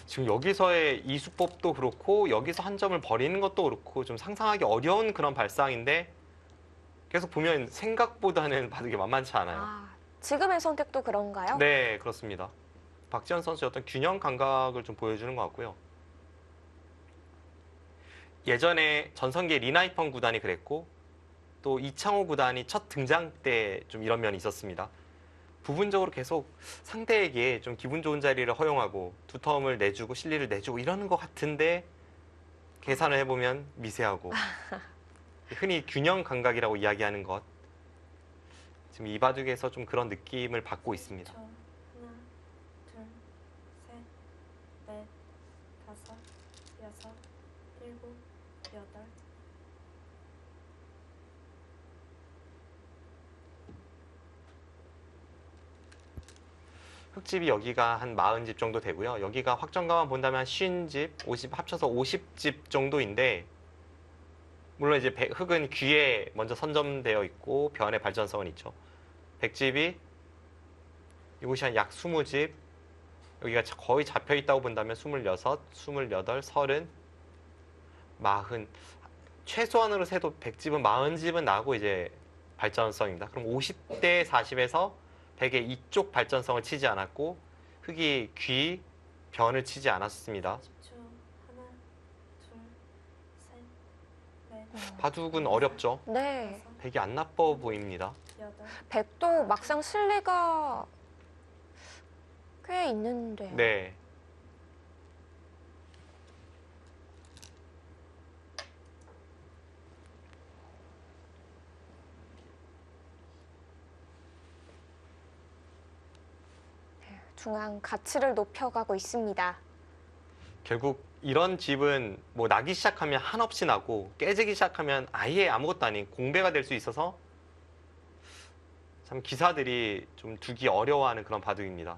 지금 여기서의 이 수법도 그렇고 여기서 한 점을 버리는 것도 그렇고 좀 상상하기 어려운 그런 발상인데 계속 보면 생각보다는 바둑이 만만치 않아요. 아, 지금의 선택도 그런가요? 네, 그렇습니다. 박지현 선수의 어떤 균형 감각을 좀 보여주는 것 같고요. 예전에 전성기에 리나이펑 구단이 그랬고 또 이창호 구단이 첫 등장 때 좀 이런 면이 있었습니다. 부분적으로 계속 상대에게 좀 기분 좋은 자리를 허용하고 두터움을 내주고 실리를 내주고 이러는 것 같은데 계산을 해보면 미세하고 흔히 균형 감각이라고 이야기하는 것 지금 이 바둑에서 좀 그런 느낌을 받고 있습니다. 하나, 둘, 셋, 넷, 다섯, 여섯, 일곱, 여덟. 흙집이 여기가 한 40집 정도 되고요. 여기가 확정가만 본다면 한 50집, 50 합쳐서 50집 정도인데 물론 이제 흙은 귀에 먼저 선점되어 있고 변의 발전성은 있죠. 백집이 이곳이 한 약 20집, 여기가 거의 잡혀 있다고 본다면 26, 28, 30, 40 최소한으로 세도 100집은 40집은 나고 이제 발전성입니다. 그럼 50대 40에서 100의 이쪽 발전성을 치지 않았고 흙이 귀, 변을 치지 않았습니다. 10초. 하나, 둘, 셋, 넷, 바둑은 어렵죠. 네. 다섯, 백이 안 나빠 보입니다. 여덟. 백도 막상 실리가 꽤 있는데요. 네. 중앙 가치를 높여가고 있습니다. 결국 이런 집은 뭐 나기 시작하면 한없이 나고 깨지기 시작하면 아예 아무것도 아닌 공배가 될 수 있어서 참 기사들이 좀 두기 어려워하는 그런 바둑입니다.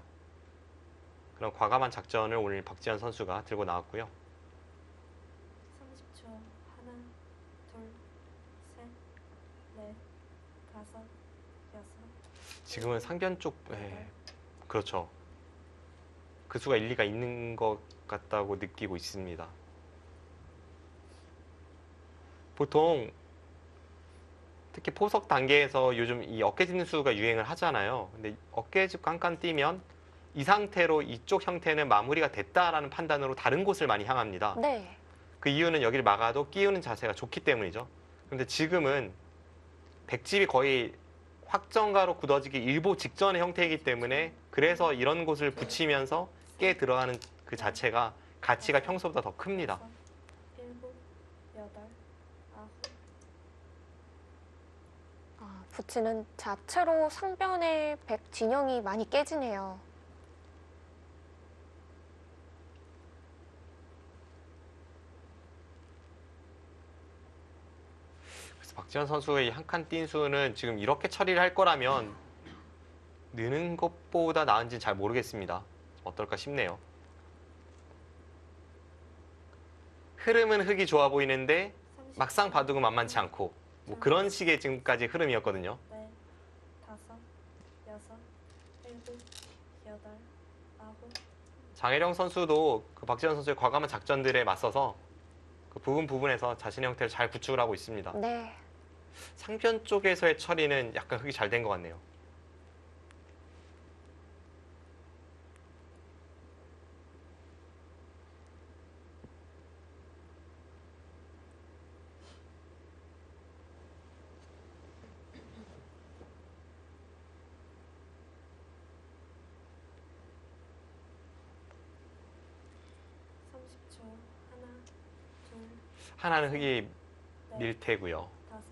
그런 과감한 작전을 오늘 박지현 선수가 들고 나왔고요. 30초. 하나, 둘, 셋, 넷, 다섯, 여섯. 지금은 상변 쪽, 그렇죠. 그 수가 일리가 있는 것 같다고 느끼고 있습니다. 보통 특히 포석 단계에서 요즘 이 어깨짓는 수가 유행을 하잖아요. 근데 어깨집 깐깐 뛰면 이 상태로 이쪽 형태는 마무리가 됐다라는 판단으로 다른 곳을 많이 향합니다. 네. 그 이유는 여기를 막아도 끼우는 자세가 좋기 때문이죠. 그런데 지금은 백집이 거의 확정가로 굳어지기 일보 직전의 형태이기 때문에 그래서 이런 곳을 붙이면서 깨 들어가는 그 자체가 가치가 평소보다 더 큽니다. 여섯, 일곱, 여덟, 아홉. 붙이는 자체로 상변의 백 진영이 많이 깨지네요. 그래서 박지현 선수의 한 칸 뛴 수는 지금 이렇게 처리를 할 거라면 느는 것보다 나은지는 잘 모르겠습니다. 어떨까 싶네요. 흐름은 흙이 좋아 보이는데 30초. 막상 바둑은 만만치 않고 뭐 그런 식의 지금까지 흐름이었거든요. 넷, 다섯, 여섯, 일곱, 여덟, 아홉. 장혜령 선수도 그 박지현 선수의 과감한 작전들에 맞서서 그 부분에서 자신의 형태를 잘 구축을 하고 있습니다. 네. 상변 쪽에서의 처리는 약간 흙이 잘 된 것 같네요. 하나, 둘, 하나는 흙이 넷, 밀 테고요. 다섯,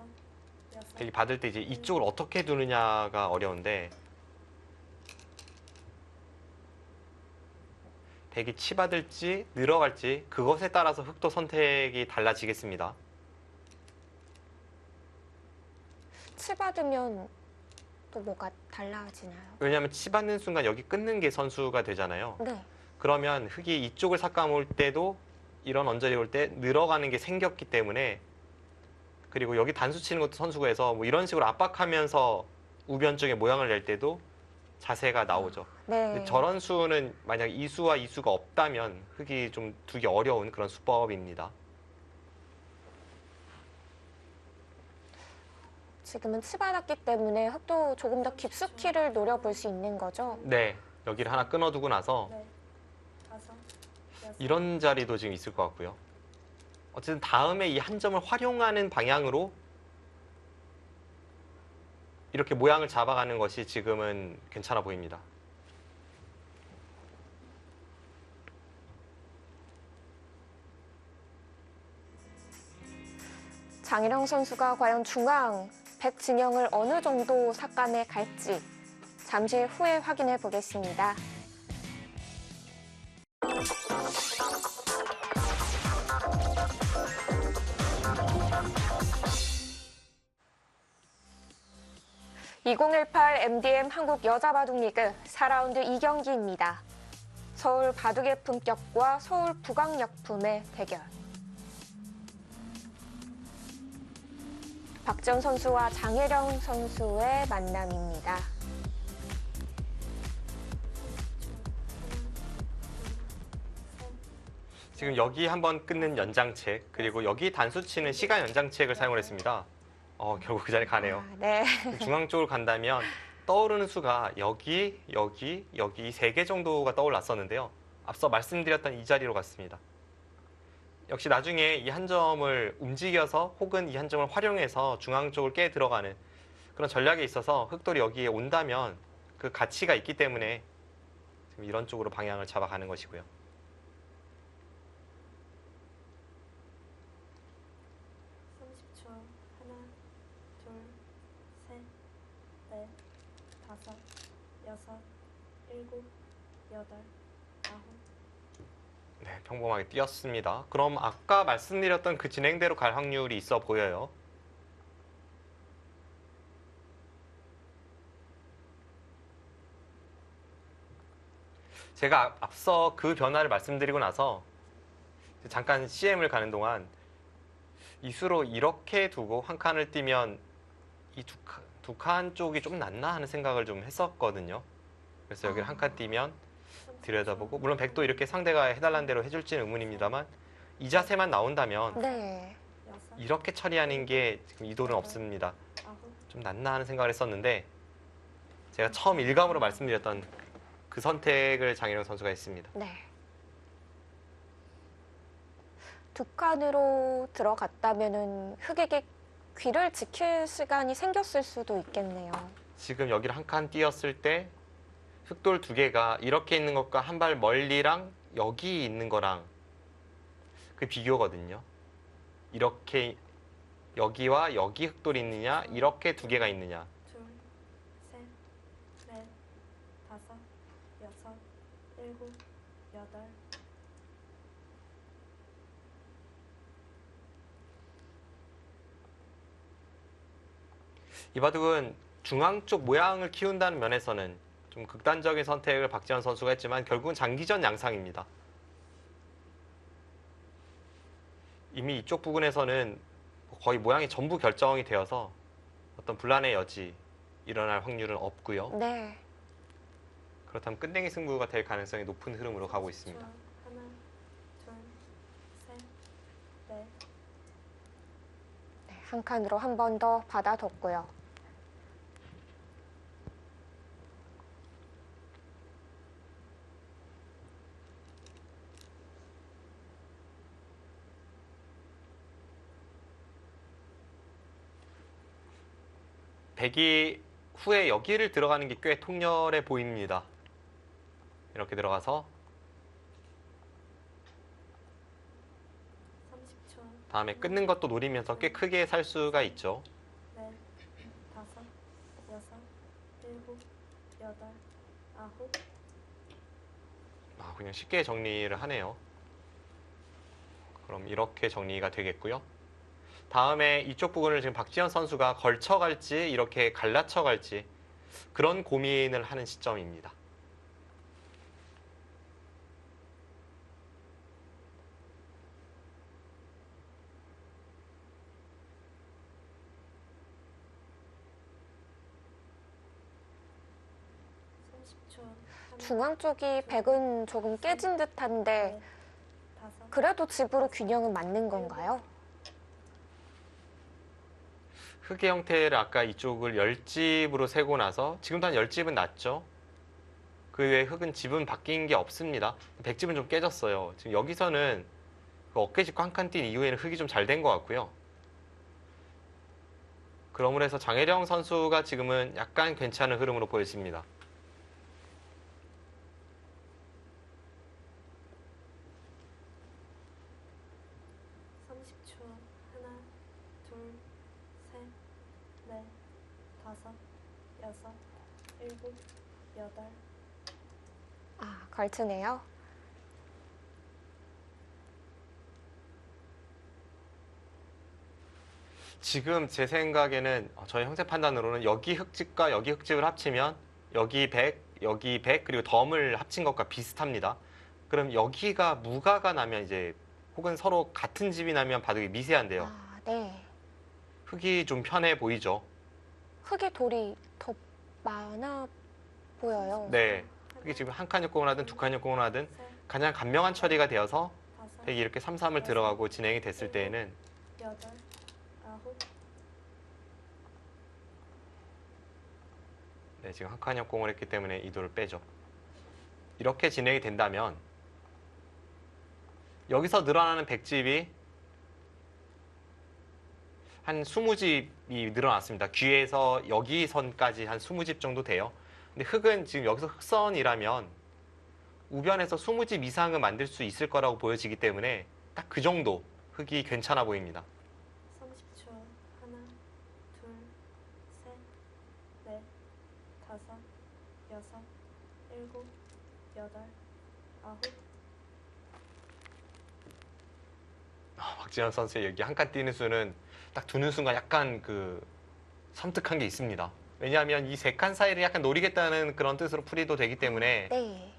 여섯. 되게 받을 때 이제 이쪽을 어떻게 두느냐가 어려운데 백이 치받을지 늘어갈지 그것에 따라서 흙도 선택이 달라지겠습니다. 치받으면 또 뭐가 달라지나요? 왜냐하면 치받는 순간 여기 끊는 게 선수가 되잖아요. 네. 그러면 흙이 이쪽을 삭감올 때도 이런 언저리 올 때 늘어가는 게 생겼기 때문에 그리고 여기 단수 치는 것도 선수가 해서 뭐 이런 식으로 압박하면서 우변 쪽에 모양을 낼 때도 자세가 나오죠. 네. 근데 저런 수는 만약 이 수와 이 수가 없다면 흙이 좀 두기 어려운 그런 수법입니다. 지금은 치받았기 때문에 흙도 조금 더 깊숙이를 노려볼 수 있는 거죠. 네, 여기를 하나 끊어두고 나서 넷, 다섯, 여섯. 이런 자리도 지금 있을 것 같고요. 어쨌든 다음에 이 한 점을 활용하는 방향으로 이렇게 모양을 잡아가는 것이 지금은 괜찮아 보입니다. 장일영 선수가 과연 중앙 백 진영을 어느 정도 삭감해 갈지 잠시 후에 확인해 보겠습니다. (2018) MDM 한국 여자 바둑리그 4라운드 2경기입니다. 서울 바둑의 품격과 서울 북악약품의 대결. 박지현 선수와 장혜령 선수의 만남입니다. 지금 여기 한번 끊는 연장책 그리고 여기 단수 치는 시간 연장책을 사용을 했습니다. 결국 그 자리에 가네요. 네. 중앙 쪽으로 간다면 떠오르는 수가 여기, 여기, 여기 이 세 개 정도가 떠올랐었는데요. 앞서 말씀드렸던 이 자리로 갔습니다. 역시 나중에 이 한 점을 움직여서 혹은 이 한 점을 활용해서 중앙 쪽을 깨 들어가는 그런 전략에 있어서 흑돌이 여기에 온다면 그 가치가 있기 때문에 지금 이런 쪽으로 방향을 잡아가는 것이고요. 하나, 둘, 셋, 넷, 다섯, 여섯, 일곱, 여덟, 아홉, 네, 평범하게 뛰었습니다. 그럼 아까 말씀드렸던 그 진행대로 갈 확률이 있어 보여요. 제가 앞서 그 변화를 말씀드리고 나서 잠깐 CM을 가는 동안 이 수로 이렇게 두고 한 칸을 띄면 이 두 칸 쪽이 좀 낫나 하는 생각을 좀 했었거든요. 그래서 여기를 한 칸 띄면 30초. 들여다보고, 물론 100도 이렇게 상대가 해달라는 대로 해줄지는 의문입니다만 이 자세만 나온다면 네. 여섯, 이렇게 처리하는 게 지금 이도는 없습니다. 아홉, 좀 낫나 하는 생각을 했었는데 제가 처음 일감으로 말씀드렸던 그 선택을 장혜령 선수가 했습니다. 네. 두 칸으로 들어갔다면은 흑에게 귀를 지킬 시간이 생겼을 수도 있겠네요. 지금 여기를 한 칸 띄었을 때 흑돌 두 개가 이렇게 있는 것과 한 발 멀리랑 여기 있는 거랑 그 비교거든요. 이렇게 여기와 여기 흑돌이 있느냐, 이렇게 두 개가 있느냐. 둘, 셋, 넷, 다섯, 여섯, 일곱, 여덟, 이 바둑은 중앙 쪽 모양을 키운다는 면에서는 좀 극단적인 선택을 박지현 선수가 했지만 결국은 장기전 양상입니다. 이미 이쪽 부분에서는 거의 모양이 전부 결정이 되어서 어떤 분란의 여지 일어날 확률은 없고요. 네. 그렇다면 끝내기 승부가 될 가능성이 높은 흐름으로 가고 있습니다. 하나, 둘, 셋, 넷, 네, 한 칸으로 한 번 더 받아뒀고요. 백이 후에 여기를 들어가는 게 꽤 통렬해 보입니다. 이렇게 들어가서 30초. 다음에 끊는 것도 노리면서 꽤 크게 살 수가 있죠. 넷, 다섯, 여섯, 일곱, 여덟, 아홉, 그냥 쉽게 정리를 하네요. 그럼 이렇게 정리가 되겠고요. 다음에 이쪽 부분을 지금 박지현 선수가 걸쳐갈지 이렇게 갈라쳐갈지 그런 고민을 하는 시점입니다. 중앙 쪽이 백은 조금 깨진 듯한데 다섯, 그래도 집으로 균형은 맞는 건가요? 흑의 형태를 아까 이쪽을 10집으로 세고 나서 지금도 한 10집은 났죠. 그 외에 흑은 집은 바뀐 게 없습니다. 100집은 좀 깨졌어요. 지금 여기서는 그 어깨 짚고 한 칸 뛴 이후에는 흑이 좀 잘 된 것 같고요. 그러므로 해서 장혜령 선수가 지금은 약간 괜찮은 흐름으로 보여집니다. 하나, 둘, 셋, 넷, 다섯, 여섯, 일곱, 여덟, 아, 걸치네요. 지금 제 생각에는 저희 형세 판단으로는 여기 흑집과 여기 흑집을 합치면 여기 100, 여기 100 그리고 덤을 합친 것과 비슷합니다. 그럼 여기가 무가가 나면 이제 혹은 서로 같은 집이 나면 바둑이 미세한데요. 아, 네. 흑이 좀 편해 보이죠. 흑의 돌이 더 많아 보여요. 네. 흑이 지금 한 칸 역공을 하든 두 칸 역공을 하든 셋, 가장 간명한 처리가 되어서 다섯, 백이 이렇게 3, 3을 들어가고 진행이 됐을 때에는 여덟, 아홉, 네, 지금 한 칸 역공을 했기 때문에 이 돌을 빼죠. 이렇게 진행이 된다면 여기서 늘어나는 백집이 한 20집이 늘어났습니다. 귀에서 여기 선까지 한 20집 정도 돼요. 근데 흑은 지금 여기서 흑선이라면 우변에서 20집 이상은 만들 수 있을 거라고 보여지기 때문에 딱 그 정도 흑이 괜찮아 보입니다. 30초. 하나, 둘, 셋, 넷, 다섯, 여섯, 일곱, 여덟, 아홉, 박지현 선수의 여기 한 칸 뛰는 수는 딱 두는 순간 약간 그 섬뜩한 게 있습니다. 왜냐하면 이 세 칸 사이를 약간 노리겠다는 그런 뜻으로 풀이도 되기 때문에 네.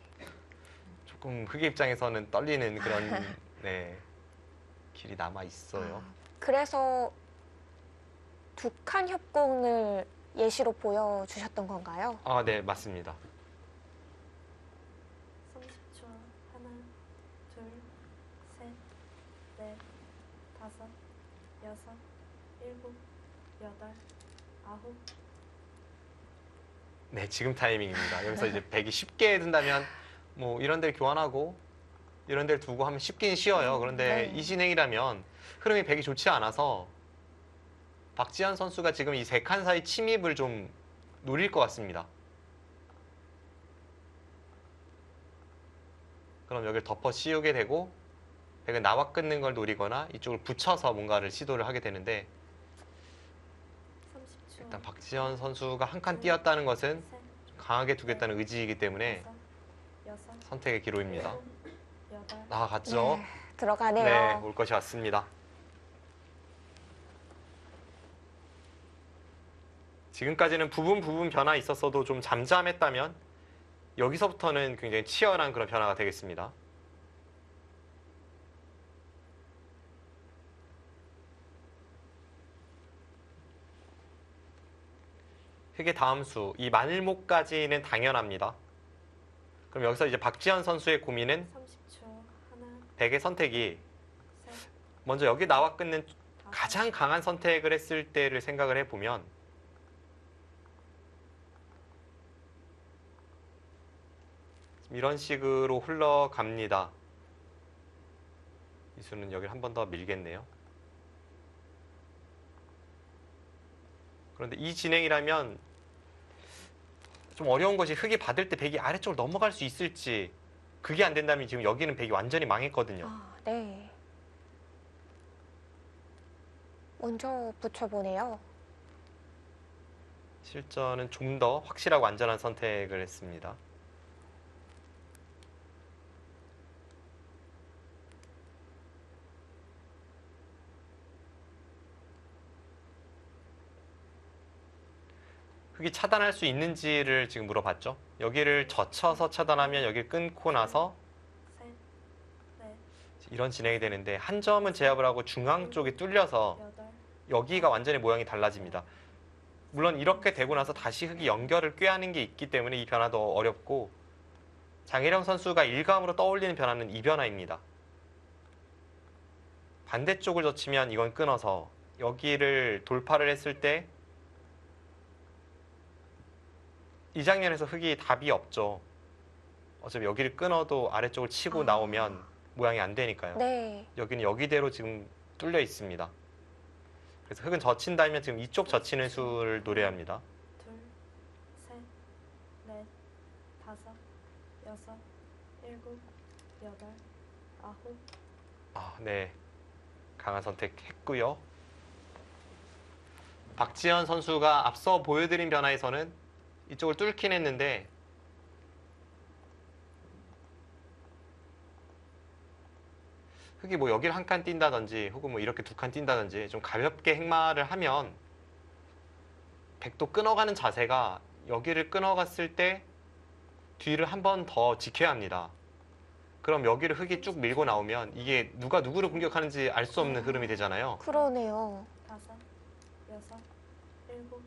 조금 흑의 입장에서는 떨리는 그런 네, 길이 남아 있어요. 그래서 두 칸 협공을 예시로 보여주셨던 건가요? 아, 네, 맞습니다. 30초. 하나, 둘, 셋, 넷, 다섯, 여섯, 일곱, 여덟, 아홉, 네, 지금 타이밍입니다. 여기서 이제 백이 쉽게 든다면 뭐 이런 데를 교환하고 이런 데를 두고 하면 쉽긴 쉬워요. 그런데 네. 이 진행이라면 흐름이 백이 좋지 않아서 박지현 선수가 지금 이 세 칸 사이 침입을 좀 노릴 것 같습니다. 그럼 여기를 덮어 씌우게 되고 백은 나와 끊는 걸 노리거나 이쪽을 붙여서 뭔가를 시도를 하게 되는데 30초. 일단 박지현 선수가 한 칸 뛰었다는 것은 셋, 강하게 두겠다는 의지이기 때문에 다섯, 여섯, 선택의 기로입니다. 일곱, 여덟, 나갔죠? 네, 들어가네요. 네, 올 것이 왔습니다. 지금까지는 부분 변화 있었어도 좀 잠잠했다면 여기서부터는 굉장히 치열한 그런 변화가 되겠습니다. 흑의 다음 수, 이 마늘목까지는 당연합니다. 그럼 여기서 이제 박지현 선수의 고민은 30초. 하나, 백의 선택이 셋, 먼저 여기 나와 끊는 다섯, 가장 강한 선택을 했을 때를 생각을 해보면 이런 식으로 흘러갑니다. 이 수는 여기를 한 번 더 밀겠네요. 그런데 이 진행이라면 좀 어려운 것이 흑이 받을 때 백이 아래쪽으로 넘어갈 수 있을지, 그게 안 된다면 지금 여기는 백이 완전히 망했거든요. 네. 먼저 붙여보네요. 실전은 좀 더 확실하고 안전한 선택을 했습니다. 흑이 차단할 수 있는지를 지금 물어봤죠. 여기를 젖혀서 차단하면 여기를 끊고 나서 셋, 넷, 이런 진행이 되는데 한 점은 제압을 하고 중앙 쪽이 뚫려서 여덟, 여기가 완전히 모양이 달라집니다. 물론 이렇게 되고 나서 다시 흑이 연결을 꾀하는 게 있기 때문에 이 변화도 어렵고, 장혜령 선수가 일감으로 떠올리는 변화는 이 변화입니다. 반대쪽을 젖히면 이건 끊어서 여기를 돌파를 했을 때 이 장면에서 흑이 답이 없죠. 어차피 여기를 끊어도 아래쪽을 치고 나오면 모양이 안 되니까요. 네. 여기는 여기대로 지금 뚫려 있습니다. 그래서 흑은 젖힌다면 지금 이쪽 젖히는 수를 노려야 합니다. 둘, 셋, 넷, 다섯, 여섯, 일곱, 여덟, 아홉, 네. 강한 선택했고요. 박지현 선수가 앞서 보여드린 변화에서는 이쪽을 뚫긴 했는데 흑이 뭐 여기를 한 칸 뛴다든지 혹은 뭐 이렇게 두 칸 뛴다든지 좀 가볍게 행마를 하면 백도 끊어가는 자세가 여기를 끊어갔을 때 뒤를 한 번 더 지켜야 합니다. 그럼 여기를 흑이 쭉 밀고 나오면 이게 누가 누구를 공격하는지 알 수 없는 흐름이 되잖아요. 그러네요. 다섯, 여섯, 일곱,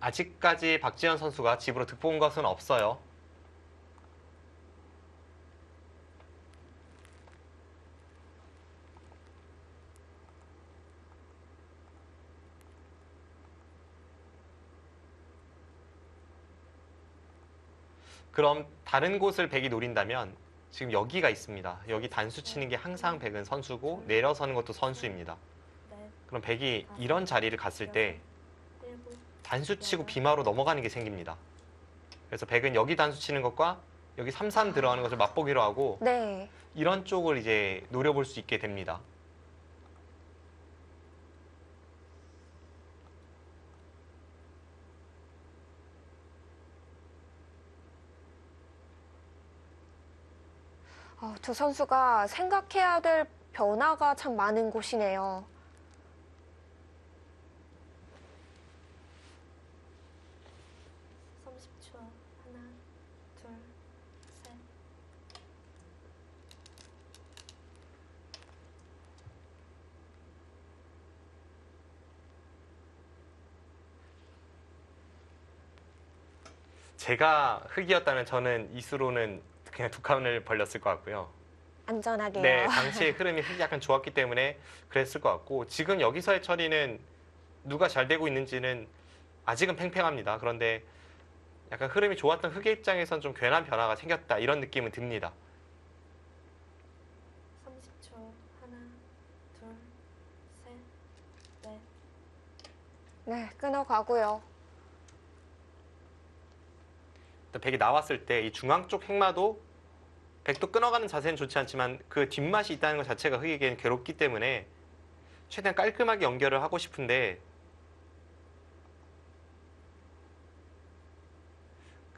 아직까지 박지현 선수가 집으로 득본 것은 없어요. 그럼 다른 곳을 백이 노린다면 지금 여기가 있습니다. 여기 단수 치는 게 항상 백은 선수고 내려서는 것도 선수입니다. 넷, 그럼 백이 이런 자리를 갔을 때 일곱, 단수 치고 비마로 넘어가는 게 생깁니다. 그래서 백은 여기 단수 치는 것과 여기 3-3 들어가는 것을 맛보기로 하고 네. 이런 쪽을 이제 노려볼 수 있게 됩니다. 두 선수가 생각해야 될 변화가 참 많은 곳이네요. 30초. 하나, 둘, 셋. 제가 흑이었다면 저는 이수로는 그냥 두 칸을 벌렸을 것 같고요. 안전하게요. 네, 당시의 흐름이 흑이 약간 좋았기 때문에 그랬을 것 같고 지금 여기서의 처리는 누가 잘 되고 있는지는 아직은 팽팽합니다. 그런데 약간 흐름이 좋았던 흑의 입장에선 좀 괜한 변화가 생겼다 이런 느낌은 듭니다. 30초. 하나, 둘, 셋, 넷. 네, 끊어가고요. 일단 백이 나왔을 때 이 중앙 쪽 행마도 백도 끊어가는 자세는 좋지 않지만 그 뒷맛이 있다는 것 자체가 흑에게는 괴롭기 때문에 최대한 깔끔하게 연결을 하고 싶은데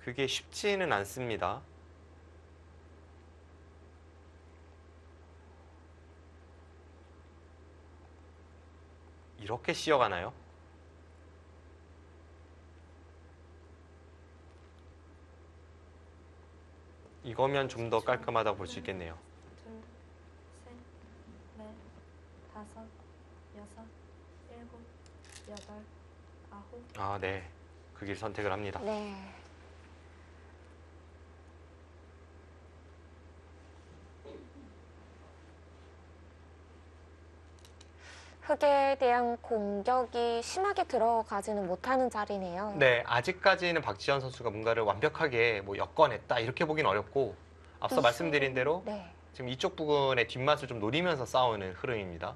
그게 쉽지는 않습니다. 이렇게 씌어가나요? 이거면 좀 더 깔끔하다고 볼 수 있겠네요. 둘, 셋, 넷, 다섯, 여섯, 일곱, 여덟, 아홉. 아, 네. 그 길 선택을 합니다. 네. 흑에 대한 공격이 심하게 들어가지는 못하는 자리네요. 네, 아직까지는 박지현 선수가 뭔가를 완벽하게 뭐 엮어냈다 이렇게 보긴 어렵고 앞서 말씀드린 대로 네. 지금 이쪽 부분의 뒷맛을 좀 노리면서 싸우는 흐름입니다.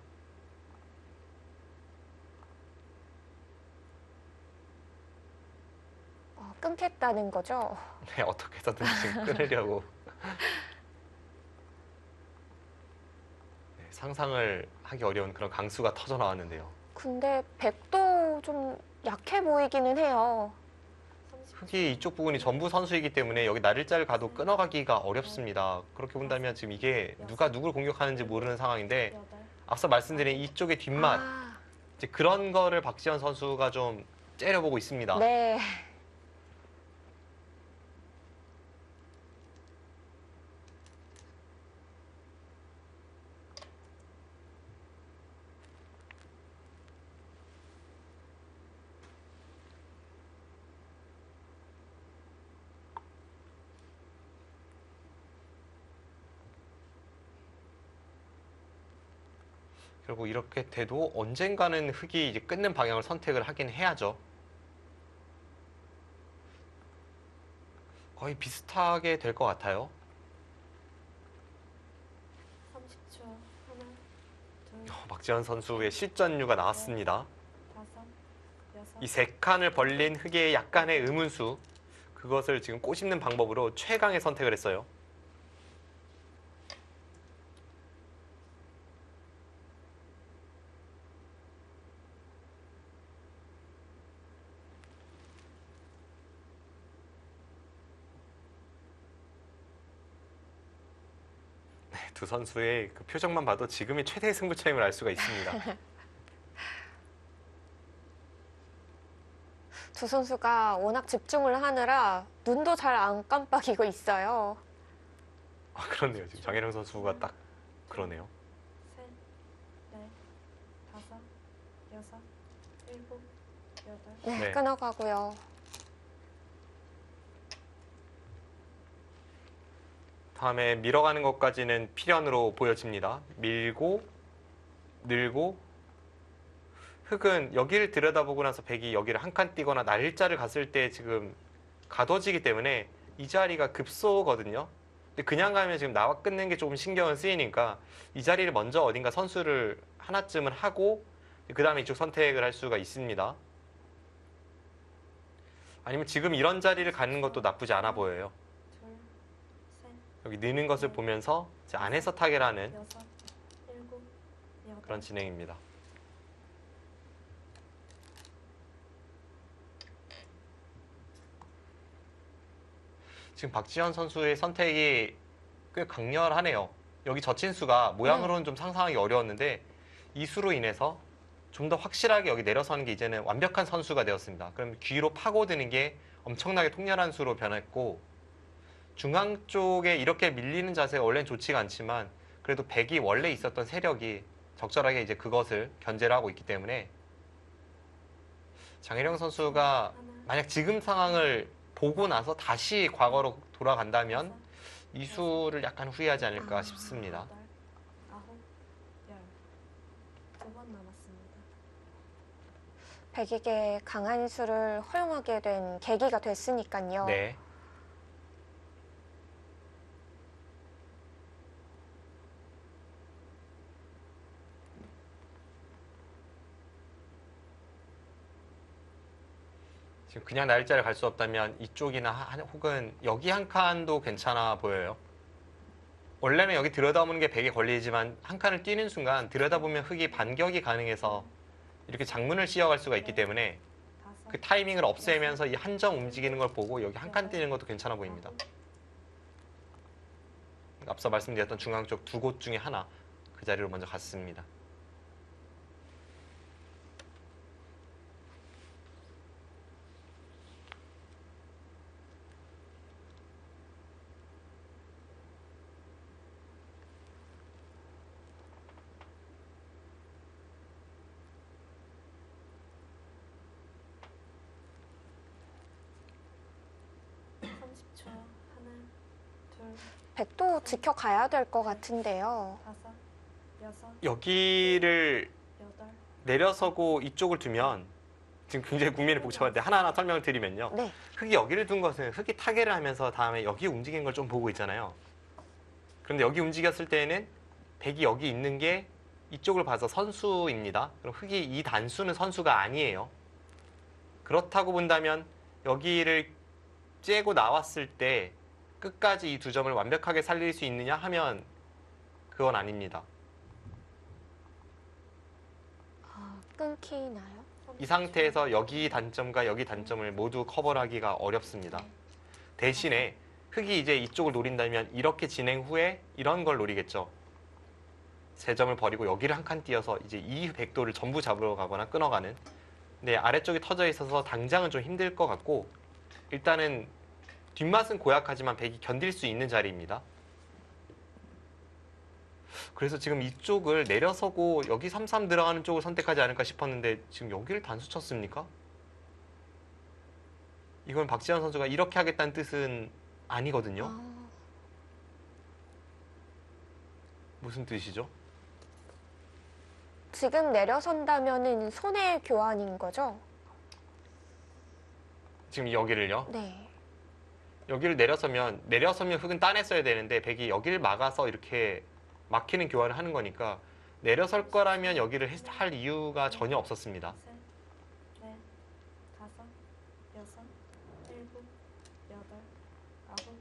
끊겠다는 거죠. 네, 어떻게 해서든 지금 끊으려고 네, 상상을 하기 어려운 그런 강수가 터져 나왔는데요. 근데 백도 좀 약해 보이기는 해요. 30초. 흑이 이쪽 부분이 전부 선수이기 때문에 여기 나릴자를 가도 끊어가기가 어렵습니다. 그렇게 본다면 지금 이게 누가 누굴 공격하는지 모르는 상황인데 여덟. 앞서 말씀드린 이쪽의 뒷맛 아, 이제 그런 거를 박지현 선수가 좀 째려보고 있습니다. 네. 결국 이렇게 돼도 언젠가는 흑이 이제 끊는 방향을 선택을 하긴 해야죠. 거의 비슷하게 될 것 같아요. 30초. 하나, 둘, 박지현 선수의 실전류가 나왔습니다. 다섯, 여섯. 이 세 칸을 벌린 흑의 약간의 의문수 그것을 지금 꼬집는 방법으로 최강의 선택을 했어요. 네, 두 선수의 그 표정만 봐도 지금이 최대의 승부차임을 알 수가 있습니다. 두 선수가 워낙 집중을 하느라 눈도 잘 안 깜빡이고 있어요. 아, 그렇네요. 지금 장혜령 선수가 딱 그러네요. 셋, 넷, 다섯, 여섯, 일곱, 여덟. 네, 네. 끊어가고요. 다음에 밀어가는 것까지는 필연으로 보여집니다. 밀고 늘고 흑은 여기를 들여다보고 나서 백이 여기를 한 칸 띄거나 날짜를 갔을 때 지금 가둬지기 때문에 이 자리가 급소거든요. 근데 그냥 가면 지금 나와 끊는 게 조금 신경은 쓰이니까 이 자리를 먼저 어딘가 선수를 하나쯤은 하고 그 다음에 이쪽 선택을 할 수가 있습니다. 아니면 지금 이런 자리를 가는 것도 나쁘지 않아 보여요. 둘, 셋, 여기 느는 것을 보면서 이제 안에서 타결하는 여섯, 일곱, 여덟. 그런 진행입니다. 지금 박지현 선수의 선택이 꽤 강렬하네요. 여기 젖힌 수가 모양으로는 좀 상상하기 어려웠는데 이 수로 인해서 좀 더 확실하게 여기 내려서는 게 이제는 완벽한 선수가 되었습니다. 그럼 뒤로 파고드는 게 엄청나게 통렬한 수로 변했고 중앙 쪽에 이렇게 밀리는 자세가 원래는 좋지가 않지만 그래도 백이 원래 있었던 세력이 적절하게 이제 그것을 견제를 하고 있기 때문에 장혜령 선수가 하나, 만약 지금 상황을 보고 나서 다시 과거로 돌아간다면 다섯, 이 수를 약간 후회하지 않을까 아. 싶습니다. 여덟, 아홉, 열. 2번 남았습니다. 백에게 강한 수를 허용하게 된 계기가 됐으니까요. 네. 지금 그냥 날짜를 갈 수 없다면 이쪽이나 혹은 여기 한 칸도 괜찮아 보여요. 원래는 여기 들여다보는 게 백에 걸리지만 한 칸을 뛰는 순간 들여다보면 흙이 반격이 가능해서 이렇게 장문을 씌어갈 수가 있기 때문에 다섯, 그 타이밍을 없애면서 이 한 점 움직이는 걸 보고 여기 한 칸 뛰는 것도 괜찮아 보입니다. 아홉, 앞서 말씀드렸던 중앙 쪽 두 곳 중에 하나 그 자리로 먼저 갔습니다. 삼십 초. 하나, 둘, 백도 지켜가야 될 것 같은데요. 다섯, 여섯, 여기를 여덟, 내려서고 이쪽을 두면 지금 굉장히 국면이 복잡한데 하나하나 설명을 드리면요. 네. 흙이 여기를 둔 것은 흙이 타개를 하면서 다음에 여기 움직이는 걸 좀 보고 있잖아요. 그런데 여기 움직였을 때에는 백이 여기 있는 게 이쪽을 봐서 선수입니다. 그럼 흙이 이 단수는 선수가 아니에요. 그렇다고 본다면 여기를 째고 나왔을 때 끝까지 이 두 점을 완벽하게 살릴 수 있느냐 하면 그건 아닙니다. 아, 끊기나요? 이 상태에서 여기 단점과 여기 단점을 모두 커버하기가 어렵습니다. 대신에 흙이 이제 이쪽을 노린다면 이렇게 진행 후에 이런 걸 노리겠죠. 세 점을 버리고 여기를 한 칸 띄어서 이제 이 백도를 전부 잡으러 가거나 끊어가는. 근데 아래쪽이 터져 있어서 당장은 좀 힘들 것 같고 일단은 뒷맛은 고약하지만 백이 견딜 수 있는 자리입니다. 그래서 지금 이쪽을 내려서고 여기 3-3 들어가는 쪽을 선택하지 않을까 싶었는데 지금 여기를 단수 쳤습니까? 이건 박지현 선수가 이렇게 하겠다는 뜻은 아니거든요. 아, 무슨 뜻이죠? 지금 내려선다면은 손해 교환인 거죠? 지금 여기를요. 네. 여기를 내려서면 흙은 따냈어야 되는데 백이 여기를 막아서 이렇게 막히는 교환을 하는 거니까 내려설 거라면 여기를 할 이유가 전혀 없었습니다. 셋, 넷, 다섯, 여섯, 일곱, 여덟, 아홉,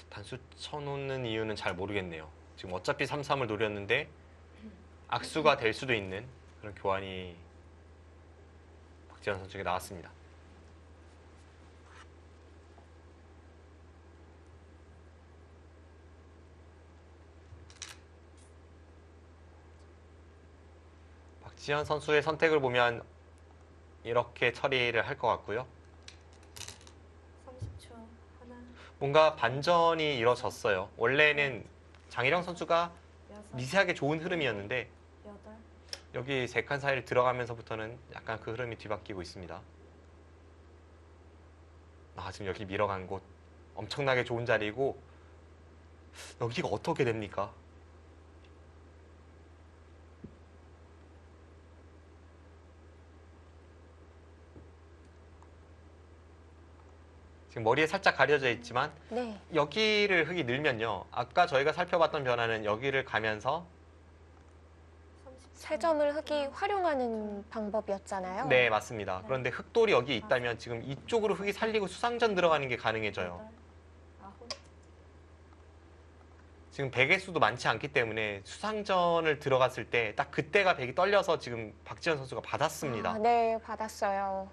단수 쳐놓는 이유는 잘 모르겠네요. 지금 어차피 3-3을 노렸는데 악수가 될 수도 있는 그런 교환이 박지현 선수에게 나왔습니다. 박지현 선수의 선택을 보면 이렇게 처리를 할 것 같고요. 30초. 하나, 뭔가 반전이 이루어졌어요. 원래는 장희령 선수가 여섯, 미세하게 좋은 흐름이었는데 여덟, 여기 세 칸 사이를 들어가면서부터는 약간 그 흐름이 뒤바뀌고 있습니다. 아, 지금 여기 밀어간 곳 엄청나게 좋은 자리고 여기가 어떻게 됩니까? 지금 머리에 살짝 가려져 있지만 네. 여기를 흙이 늘면요. 아까 저희가 살펴봤던 변화는 여기를 가면서 30초. 세 점을 흙이 활용하는 방법이었잖아요. 네, 맞습니다. 그런데 흙돌이 여기 있다면 지금 이쪽으로 흙이 살리고 수상전 들어가는 게 가능해져요. 여덟, 아홉, 지금 백의 수도 많지 않기 때문에 수상전을 들어갔을 때 딱 그때가 백이 떨려서 지금 박지현 선수가 받았습니다. 아, 네, 받았어요.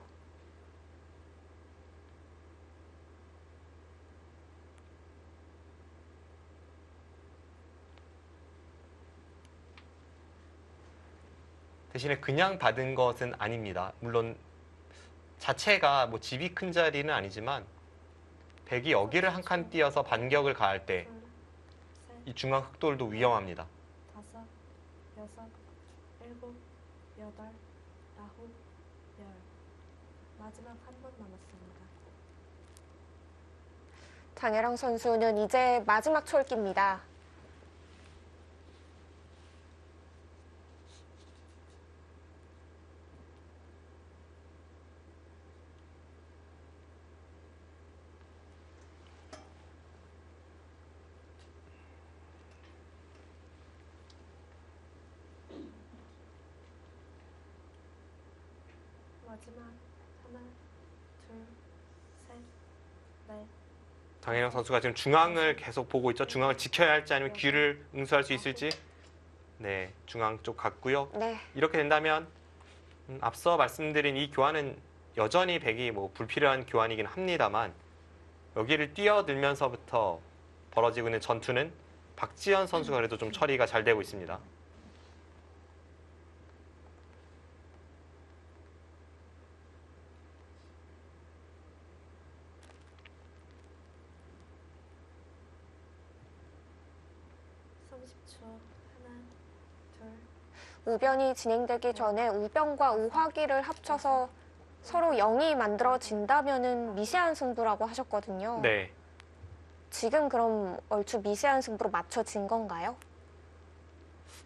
대신에 그냥 받은 것은 아닙니다. 물론 자체가 뭐 집이 큰 자리는 아니지만 백이 여기를 한 칸 띄어서 반격을 가할 때 이 셋, 중앙 흑돌도 위험합니다. 다섯, 여섯, 일곱, 여덟, 아홉, 열. 마지막 한 번 남았습니다. 장혜령 선수는 이제 마지막 촐기입니다. 마지막 하나, 둘, 셋, 넷, 장혜령 선수가 지금 중앙을 계속 보고 있죠. 중앙을 지켜야 할지 아니면 귀를 응수할 수 있을지. 네, 중앙 쪽 갔고요. 네. 이렇게 된다면 앞서 말씀드린 이 교환은 여전히 백이 뭐 불필요한 교환이긴 합니다만 여기를 뛰어들면서부터 벌어지고 있는 전투는 박지현 선수가 그래도 좀 처리가 잘 되고 있습니다. 하나, 둘, 우변이 진행되기 전에 우변과 우화기를 합쳐서 서로 0이 만들어진다면은 미세한 승부라고 하셨거든요. 네. 지금 그럼 얼추 미세한 승부로 맞춰진 건가요?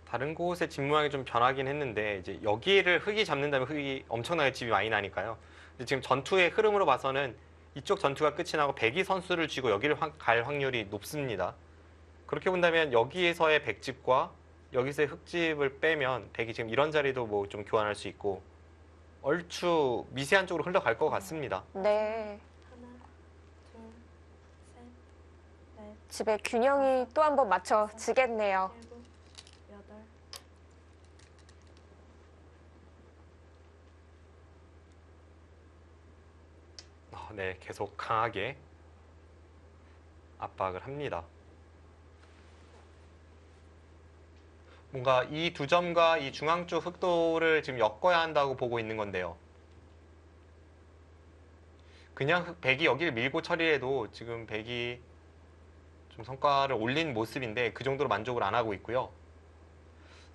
다른 곳의 집 모양이 좀 변하긴 했는데 이제 여기를 흙이 잡는다면 흙이 엄청나게 집이 많이 나니까요. 근데 지금 전투의 흐름으로 봐서는 이쪽 전투가 끝이 나고 백이 선수를 쥐고 여기를 갈 확률이 높습니다. 그렇게 본다면 여기에서의 백집과 여기서의 흙집을 빼면 백이 지금 이런 자리도 뭐 좀 교환할 수 있고 얼추 미세한 쪽으로 흘러갈 것 같습니다. 네. 하나, 둘, 셋, 넷, 집의 균형이 또 한 번 맞춰지겠네요. 일곱, 여덟, 네, 계속 강하게 압박을 합니다. 뭔가 이 두 점과 이 중앙 쪽 흑도를 지금 엮어야 한다고 보고 있는 건데요. 그냥 백이 여기를 밀고 처리해도 지금 백이 좀 성과를 올린 모습인데 그 정도로 만족을 안 하고 있고요.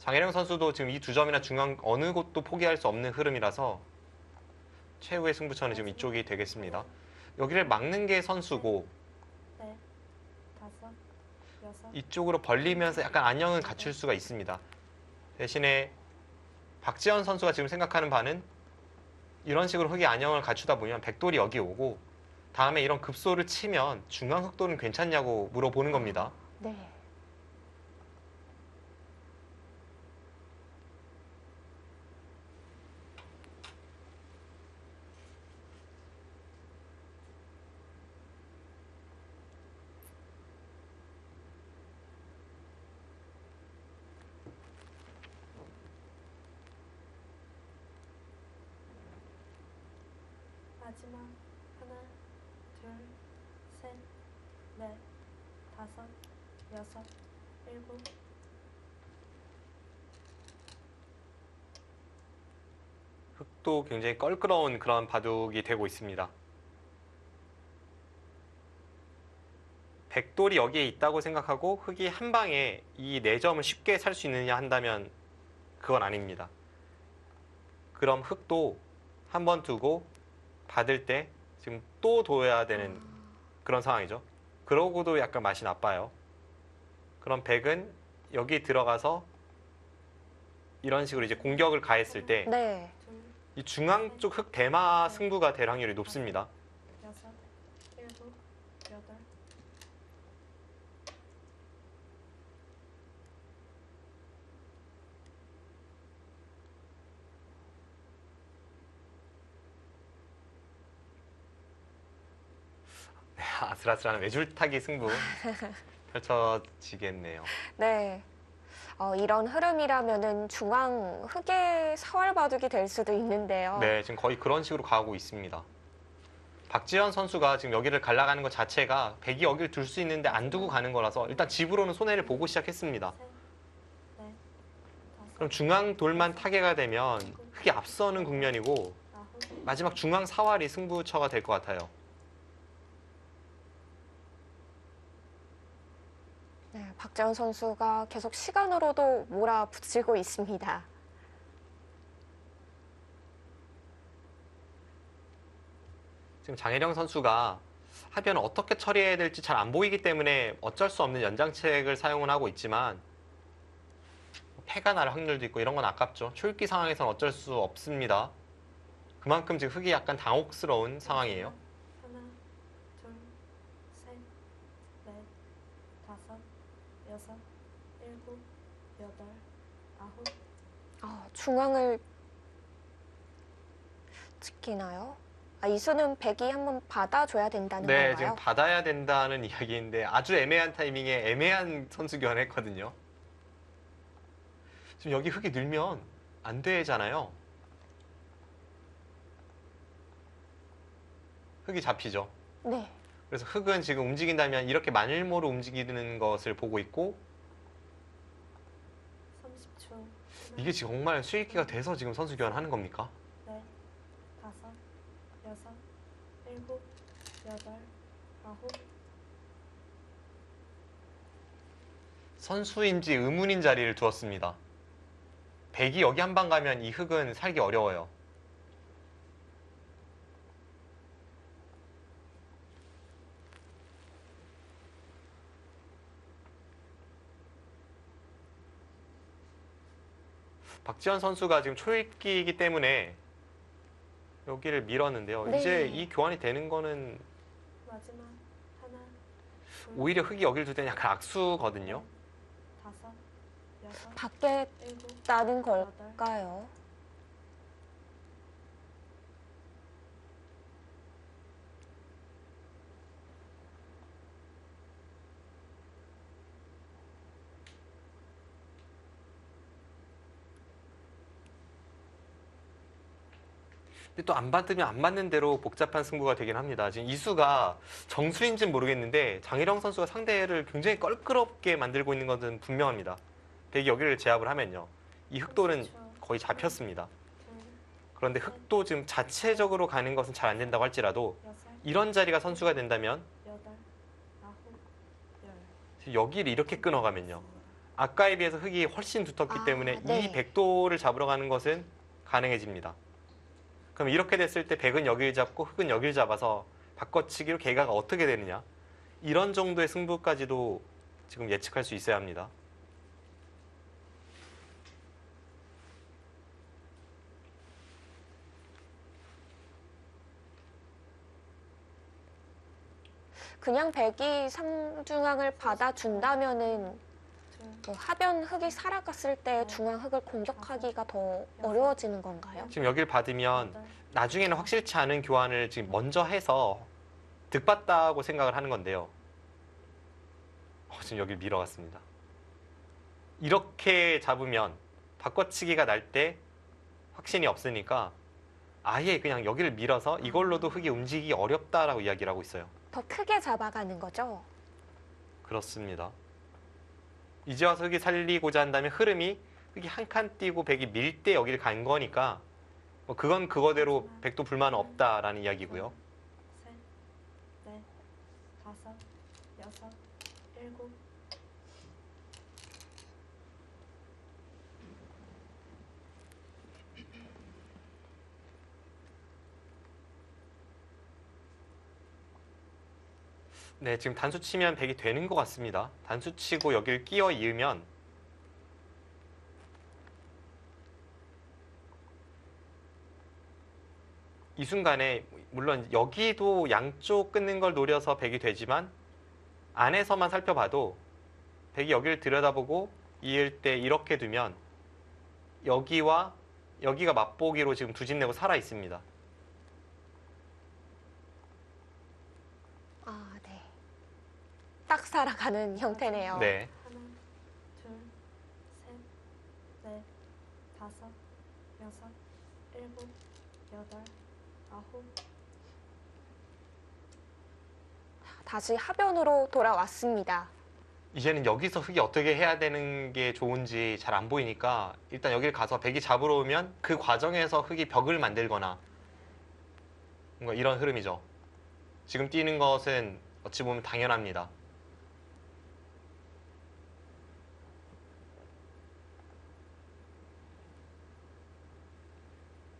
장혜령 선수도 지금 이 두 점이나 중앙 어느 곳도 포기할 수 없는 흐름이라서 최후의 승부처는 지금 이쪽이 되겠습니다. 여기를 막는 게 선수고 넷, 다섯, 여섯, 이쪽으로 벌리면서 약간 안정은 갖출 수가 있습니다. 대신에 박지현 선수가 지금 생각하는 바는 이런 식으로 흑이 안정을 갖추다 보면 백돌이 여기 오고 다음에 이런 급소를 치면 중앙 흑돌은 괜찮냐고 물어보는 겁니다. 네. 마지막 하나, 둘, 셋, 넷, 다섯, 여섯, 일곱, 흑도 굉장히 껄끄러운 그런 바둑이 되고 있습니다. 백돌이 여기에 있다고 생각하고 흑이 한 방에 이 4점을 쉽게 살 수 있느냐 한다면 그건 아닙니다. 그럼 흑도 한 번 두고 받을 때 지금 또 둬야 되는 그런 상황이죠. 그러고도 약간 맛이 나빠요. 그럼 백은 여기 들어가서 이런 식으로 이제 공격을 가했을 때 네. 둘, 이 중앙 쪽 흑 대마 승부가 될 확률이 높습니다. 여섯, 일곱, 여덟, 아슬아슬한 외줄타기 승부 펼쳐지겠네요. 네. 이런 흐름이라면은 중앙 흑의 사활 바둑이 될 수도 있는데요. 네, 지금 거의 그런 식으로 가고 있습니다. 박지현 선수가 지금 여기를 갈라가는 것 자체가 백이 여기를 둘 수 있는데 안 두고 가는 거라서 일단 집으로는 손해를 보고 시작했습니다. 셋, 넷, 다섯, 그럼 중앙 돌만 타개가 되면 흑이 앞서는 국면이고 아홉, 마지막 중앙 사활이 승부처가 될 것 같아요. 네, 박재원 선수가 계속 시간으로도 몰아붙이고 있습니다. 지금 장혜령 선수가 하변을 어떻게 처리해야 될지 잘 안 보이기 때문에 어쩔 수 없는 연장책을 사용은 하고 있지만 패가 날 확률도 있고 이런 건 아깝죠. 초읽기 상황에서는 어쩔 수 없습니다. 그만큼 지금 흑이 약간 당혹스러운 상황이에요. 하나, 둘, 셋, 넷, 다섯, 여섯, 일곱, 여덟, 아홉. 중앙을 지키나요? 이 수는 백이 한번 받아줘야 된다는 네, 건가요? 지금 받아야 된다는 이야기인데 아주 애매한 타이밍에 애매한 선수 교환했거든요. 지금 여기 흑이 늘면 안 되잖아요. 흑이 잡히죠. 네. 그래서 흑은 지금 움직인다면 이렇게 만일모로 움직이는 것을 보고 있고 30초. 하나, 이게 지금 정말 수익기가 돼서 지금 선수 교환하는 겁니까? 넷, 다섯, 여섯, 일곱, 여덟, 아홉. 선수인지 의문인 자리를 두었습니다. 백이 여기 한 방 가면 이 흑은 살기 어려워요. 박지현 선수가 지금 초읽기이기 때문에 여기를 밀었는데요. 네. 이제 이 교환이 되는 거는 마지막 하나, 둘, 오히려 흑이 여기를 둘 때는 약간 악수거든요. 다섯, 여섯, 밖에 일곱, 나는 여덟, 걸까요? 근데 또 안 받으면 안 맞는 대로 복잡한 승부가 되긴 합니다. 지금 이수가 정수인지는 모르겠는데 장희령 선수가 상대를 굉장히 껄끄럽게 만들고 있는 것은 분명합니다. 백이 여기를 제압을 하면요. 이 흑돌은 거의 잡혔습니다. 둘, 그런데 흑도 지금 자체적으로 가는 것은 잘 안 된다고 할지라도 여섯, 이런 자리가 선수가 된다면 여덟, 아홉, 열. 지금 여기를 이렇게 끊어가면요. 아까에 비해서 흑이 훨씬 두텁기 때문에 네. 이 백도를 잡으러 가는 것은 가능해집니다. 그럼 이렇게 됐을 때 백은 여기를 잡고 흑은 여기를 잡아서 바꿔치기로 개가가 어떻게 되느냐. 이런 정도의 승부까지도 지금 예측할 수 있어야 합니다. 그냥 백이 상중앙을 받아준다면은 둘, 그 하변 흑이 살아갔을 때 중앙 흑을 공격하기가 더 어려워지는 건가요? 지금 여기를 받으면 여덟, 나중에는 확실치 않은 교환을 지금 먼저 해서 득봤다고 생각을 하는 건데요. 지금 여기를 밀어갔습니다. 이렇게 잡으면 바꿔치기가 날 때 확신이 없으니까 아예 그냥 여기를 밀어서 이걸로도 흑이 움직이기 어렵다라고 이야기를 하고 있어요. 더 크게 잡아가는 거죠? 그렇습니다. 이제 와서 흑이 살리고자 한다면 흐름이 흑이 한 칸 띄고 백이 밀 때 여기를 간 거니까 뭐 그건 그거대로 백도 불만 없다라는 이야기고요. 셋, 넷, 다섯, 여섯, 일곱. 네, 지금 단수 치면 백이 되는 것 같습니다. 단수 치고 여기를 끼어 이으면 이 순간에 물론 여기도 양쪽 끊는 걸 노려서 백이 되지만 안에서만 살펴봐도 백이 여기를 들여다보고 이을 때 이렇게 두면 여기와 여기가 맛보기로 지금 두 집 내고 살아 있습니다. 아, 네. 딱 살아가는 형태네요. 네. 하나, 둘, 셋, 넷, 다섯, 여섯, 일곱, 여덟, 아홉. 다시 하변으로 돌아왔습니다. 이제는 여기서 흑이 어떻게 해야 되는 게 좋은지 잘 안 보이니까 일단 여기를 가서 백이 잡으러 오면 그 과정에서 흑이 벽을 만들거나 뭔가 이런 흐름이죠. 지금 뛰는 것은 어찌 보면 당연합니다.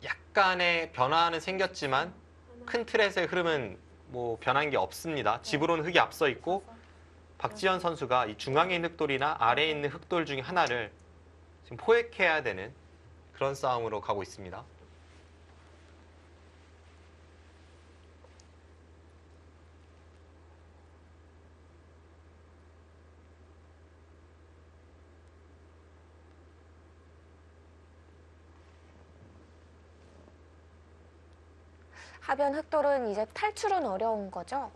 약간의 변화는 생겼지만 하나, 큰 틀에서의 흐름은 뭐 변한 게 없습니다. 집으로는 흑이 앞서 있고 다섯, 박지현 선수가 이 중앙에 있는 흑돌이나 아래에 있는 흑돌 중에 하나를 지금 포획해야 되는 그런 싸움으로 가고 있습니다. 하변 흑돌은 이제 탈출은 어려운 거죠?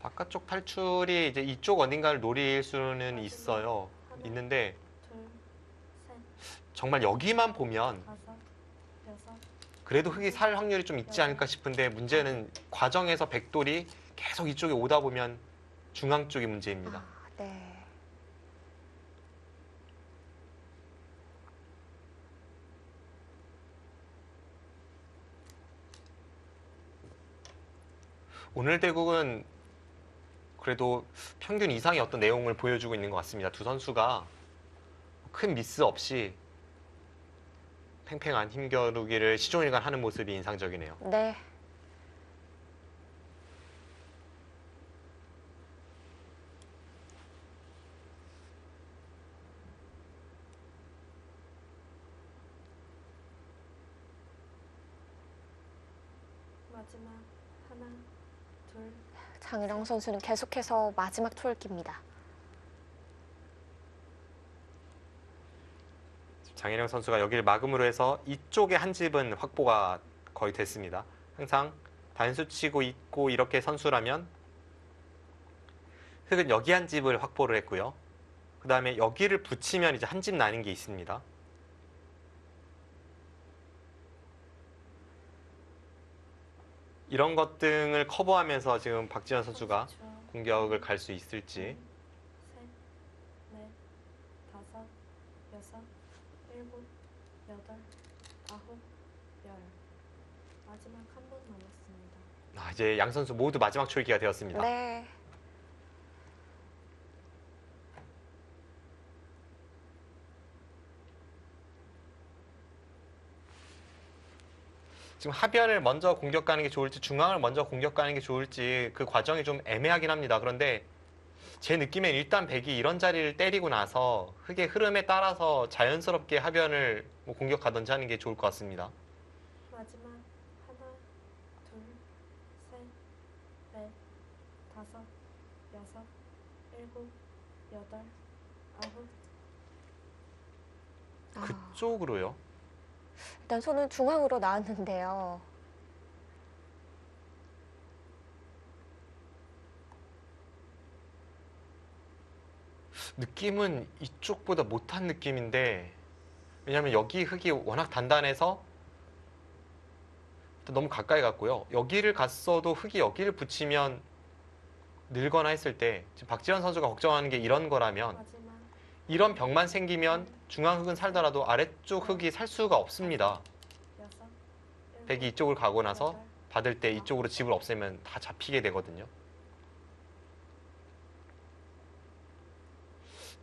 바깥쪽 탈출이 이제 이쪽 어딘가를 노릴 수는 있어요. 있는데 둘, 셋, 정말 여기만 보면 다섯, 여섯, 그래도 흑이 살 확률이 좀 있지 않을까 싶은데 문제는 과정에서 백돌이 계속 이쪽에 오다 보면 중앙 쪽이 문제입니다. 아, 네. 오늘 대국은 그래도 평균 이상의 어떤 내용을 보여주고 있는 것 같습니다. 두 선수가 큰 미스 없이 팽팽한 힘겨루기를 시종일관 하는 모습이 인상적이네요. 네. 마지막 하나, 둘, 장일영 선수는 계속해서 마지막 초읽기입니다. 장혜령 선수가 여기를 막음으로 해서 이쪽에 한 집은 확보가 거의 됐습니다. 항상 단수 치고 있고 이렇게 선수라면 흑은 여기 한 집을 확보를 했고요. 그 다음에 여기를 붙이면 이제 한 집 나는 게 있습니다. 이런 것 등을 커버하면서 지금 박지현 선수가 30초. 공격을 갈 수 있을지. 셋, 넷, 다섯, 여섯, 일곱, 여덟, 아홉, 열. 마지막 한 분 남았습니다. 이제 양 선수 모두 마지막 초읽기가 되었습니다. 네. 지금 하변을 먼저 공격 가는 게 좋을지 중앙을 먼저 공격 가는 게 좋을지 그 과정이 좀 애매하긴 합니다. 그런데 제 느낌엔 일단 백이 이런 자리를 때리고 나서 흑의 흐름에 따라서 자연스럽게 하변을 뭐 공격하든지 하는 게 좋을 것 같습니다. 마지막 하나, 둘, 셋, 넷, 다섯, 여섯, 일곱, 여덟, 아홉. 아, 그쪽으로요. 일단 손은 중앙으로 나왔는데요. 느낌은 이쪽보다 못한 느낌인데 왜냐하면 여기 흙이 워낙 단단해서 너무 가까이 갔고요. 여기를 갔어도 흙이 여기를 붙이면 늘거나 했을 때 지금 박지현 선수가 걱정하는 게 이런 거라면 마지막 이런 벽만 생기면 중앙 흙은 살더라도 아래쪽 흙이 살 수가 없습니다. 여섯, 일곱, 백이 이쪽을 가고 나서 여덟, 받을 때 이쪽으로 집을 없애면 다 잡히게 되거든요.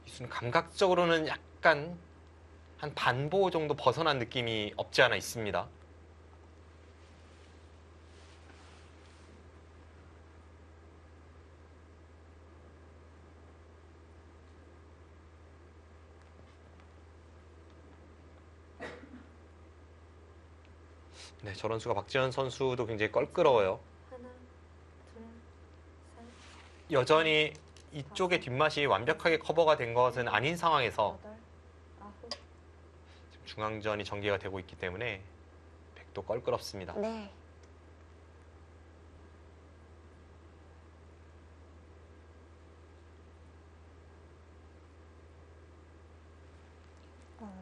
이순 감각적으로는 약간 한 반보 정도 벗어난 느낌이 없지 않아 있습니다. 네, 저런 수가 박지현 선수도 굉장히 껄끄러워요. 하나, 둘, 셋, 여전히 이쪽의 뒷맛이 완벽하게 커버가 된 것은 아닌 상황에서 여덟, 아홉. 지금 중앙전이 전개가 되고 있기 때문에 백도 껄끄럽습니다. 네.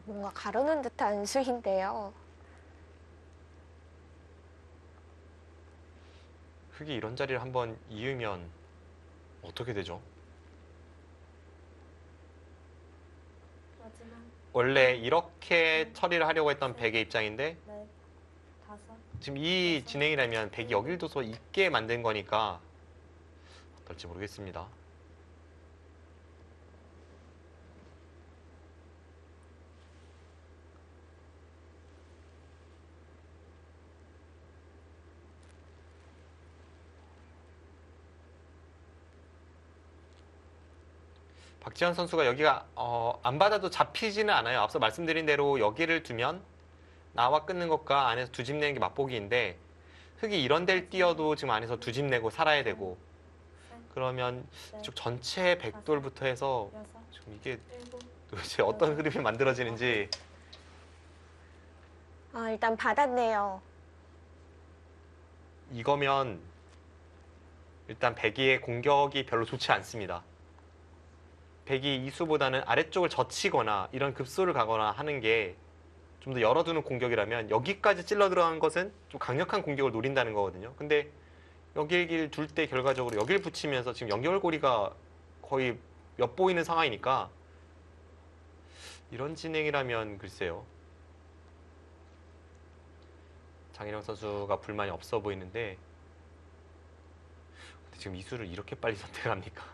뭔가 가르는 듯한 수인데요. 흙이 이런 자리를 한번 이으면 어떻게 되죠? 원래 이렇게 처리를 하려고 했던 백의 입장인데 넷, 다섯, 지금 이 진행이라면 백이 여길 둬서 있게 만든 거니까 어떨지 모르겠습니다. 박지현 선수가 여기가 안 받아도 잡히지는 않아요. 앞서 말씀드린 대로 여기를 두면 나와 끊는 것과 안에서 두 집 내는 게 맛보기인데 흑이 이런 데를 띄어도 지금 안에서 두 집 내고 살아야 되고 셋, 그러면 넷, 이쪽 전체 백돌부터 해서 여섯, 지금 이게 일곱, 도대체 어떤 흐름이 만들어지는지 일단 받았네요. 이거면 일단 백이의 공격이 별로 좋지 않습니다. 백이 이수보다는 아래쪽을 젖히거나 이런 급소를 가거나 하는 게 좀 더 열어두는 공격이라면 여기까지 찔러 들어간 것은 좀 강력한 공격을 노린다는 거거든요. 근데 여길 둘 때 결과적으로 여길 붙이면서 지금 연결고리가 거의 엿보이는 상황이니까 이런 진행이라면 글쎄요. 장인영 선수가 불만이 없어 보이는데 근데 지금 이수를 이렇게 빨리 선택합니까?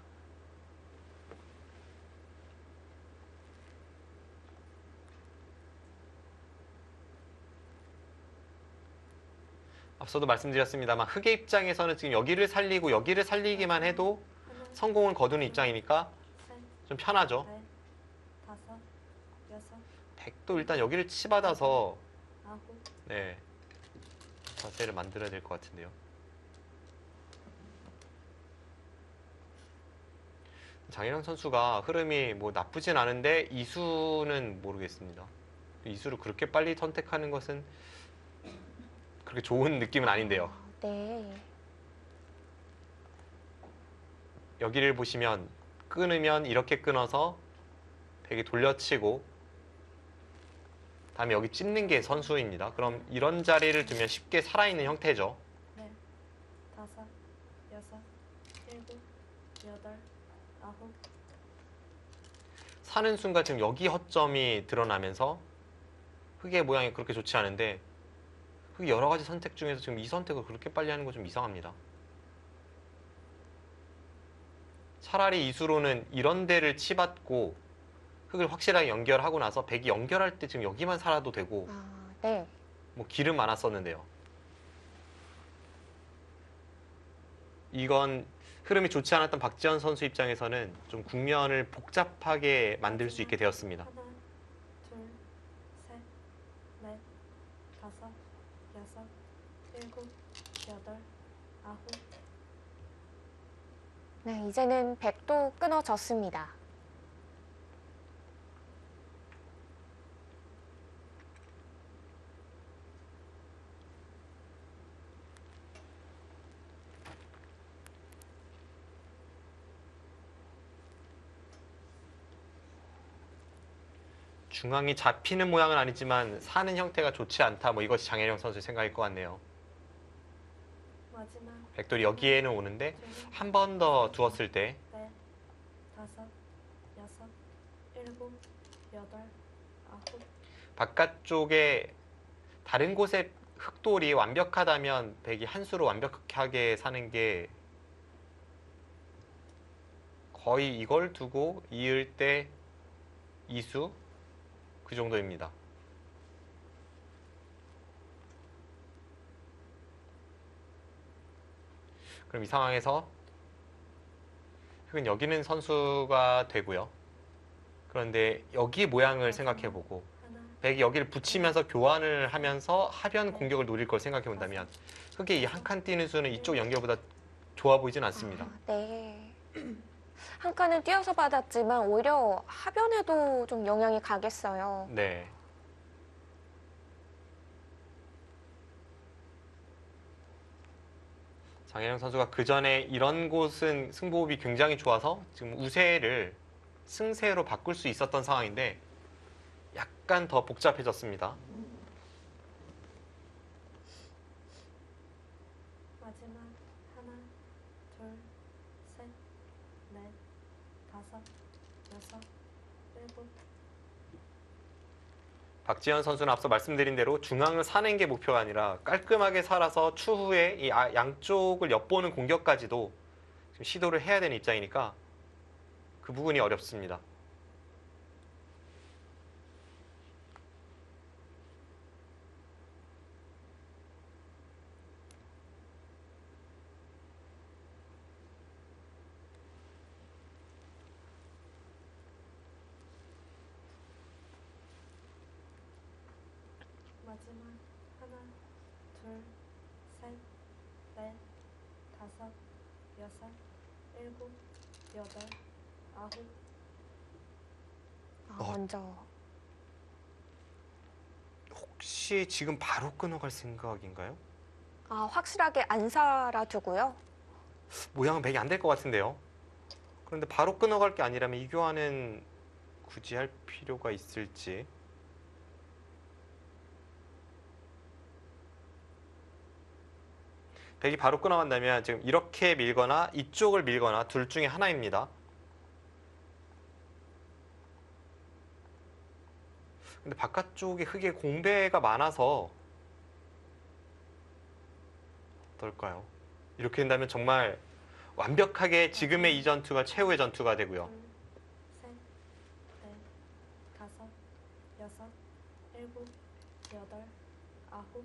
앞서도 말씀드렸습니다만 흑의 입장에서는 지금 여기를 살리고 여기를 살리기만 해도 하나, 성공을 거두는 입장이니까 셋, 좀 편하죠. 넷, 다섯, 여섯, 백도 일단 여기를 치받아서 아홉, 네 자세를 만들어야 될 것 같은데요. 장인영 선수가 흐름이 뭐 나쁘진 않은데 이수는 모르겠습니다. 이수를 그렇게 빨리 선택하는 것은 그렇게 좋은 느낌은 아닌데요. 네. 여기를 보시면 끊으면 이렇게 끊어서 백이 돌려치고 다음에 여기 찝는 게 선수입니다. 그럼 이런 자리를 두면 쉽게 살아있는 형태죠. 넷, 다섯, 여섯, 일곱, 여덟, 아홉, 사는 순간 지금 여기 허점이 드러나면서 흑의 모양이 그렇게 좋지 않은데 흑이 여러 가지 선택 중에서 지금 이 선택을 그렇게 빨리 하는 건 좀 이상합니다. 차라리 이수로는 이런 데를 치받고 흑을 확실하게 연결하고 나서 백이 연결할 때 지금 여기만 살아도 되고 네. 뭐 길은 많았었는데요. 이건 흐름이 좋지 않았던 박지현 선수 입장에서는 좀 국면을 복잡하게 만들 수 있게 되었습니다. 하나, 둘, 셋, 넷, 다섯, 여섯, 일곱, 여덟, 아홉, 네, 이제는 백도 끊어졌습니다. 중앙이 잡히는 모양은 아니지만 사는 형태가 좋지 않다. 뭐 이것이 장혜령 선수의 생각일 것 같네요. 마지막, 백돌이 여기에는 오는데 둘, 한 번 더 두었을 때 넷, 다섯, 여섯, 일곱, 여덟, 아홉, 바깥쪽에 다른 곳에 흑돌이 완벽하다면 백이 한 수로 완벽하게 사는 게 거의 이걸 두고 이을 때 2수 그 정도입니다. 그럼 이 상황에서 흑은 여기는 선수가 되고요. 그런데 여기 모양을 생각해보고 하나, 백이 여기를 붙이면서 교환을 하면서 하변 공격을 노릴 걸 생각해본다면 흑의 이 한 칸 뛰는 수는 이쪽 연결보다 좋아 보이진 않습니다. 네. 한 칸은 뛰어서 받았지만 오히려 하변에도 좀 영향이 가겠어요. 네. 장혜령 선수가 그 전에 이런 곳은 승부호흡이 굉장히 좋아서 지금 우세를 승세로 바꿀 수 있었던 상황인데 약간 더 복잡해졌습니다. 마지막, 하나, 둘, 셋, 넷, 다섯, 여섯, 일곱, 박지현 선수는 앞서 말씀드린 대로 중앙을 사는 게 목표가 아니라 깔끔하게 살아서 추후에 이 양쪽을 엿보는 공격까지도 지금 시도를 해야 되는 입장이니까 그 부분이 어렵습니다. 마지막 하나, 둘, 셋, 넷, 다섯, 여섯, 일곱, 여덟, 아홉. 먼저. 혹시 지금 바로 끊어갈 생각인가요? 확실하게 안 살아두고요. 모양은 배기 안 될 것 같은데요. 그런데 바로 끊어갈 게 아니라면 이 교환은 굳이 할 필요가 있을지. 백이 바로 끊어간다면 지금 이렇게 밀거나 이쪽을 밀거나 둘 중에 하나입니다. 근데 바깥쪽에 흙에 공배가 많아서 어떨까요? 이렇게 된다면 정말 완벽하게 지금의 이 전투가 최후의 전투가 되고요. 둘, 셋, 넷, 다섯, 여섯, 일곱, 여덟, 아홉.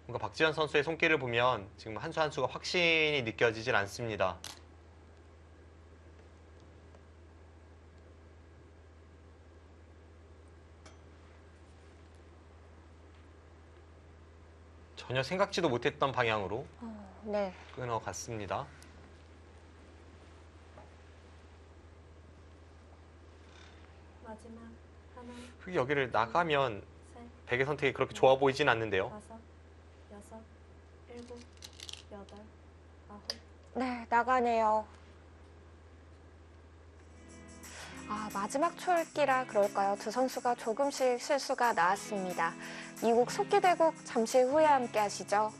뭔가 박지현 선수의 손길을 보면 지금 한 수 한 수가 확신이 느껴지질 않습니다. 전혀 생각지도 못했던 방향으로 네. 끊어갔습니다. 마지막 하나, 흙이 여기를 나가면 셋, 백의 선택이 그렇게 좋아 보이진 않는데요. 다섯, 여섯, 일곱, 여덟, 아홉. 네, 나가네요. 마지막 초읽기라 그럴까요? 두 선수가 조금씩 실수가 나왔습니다. 이국 속기대국 잠시 후에 함께 하시죠.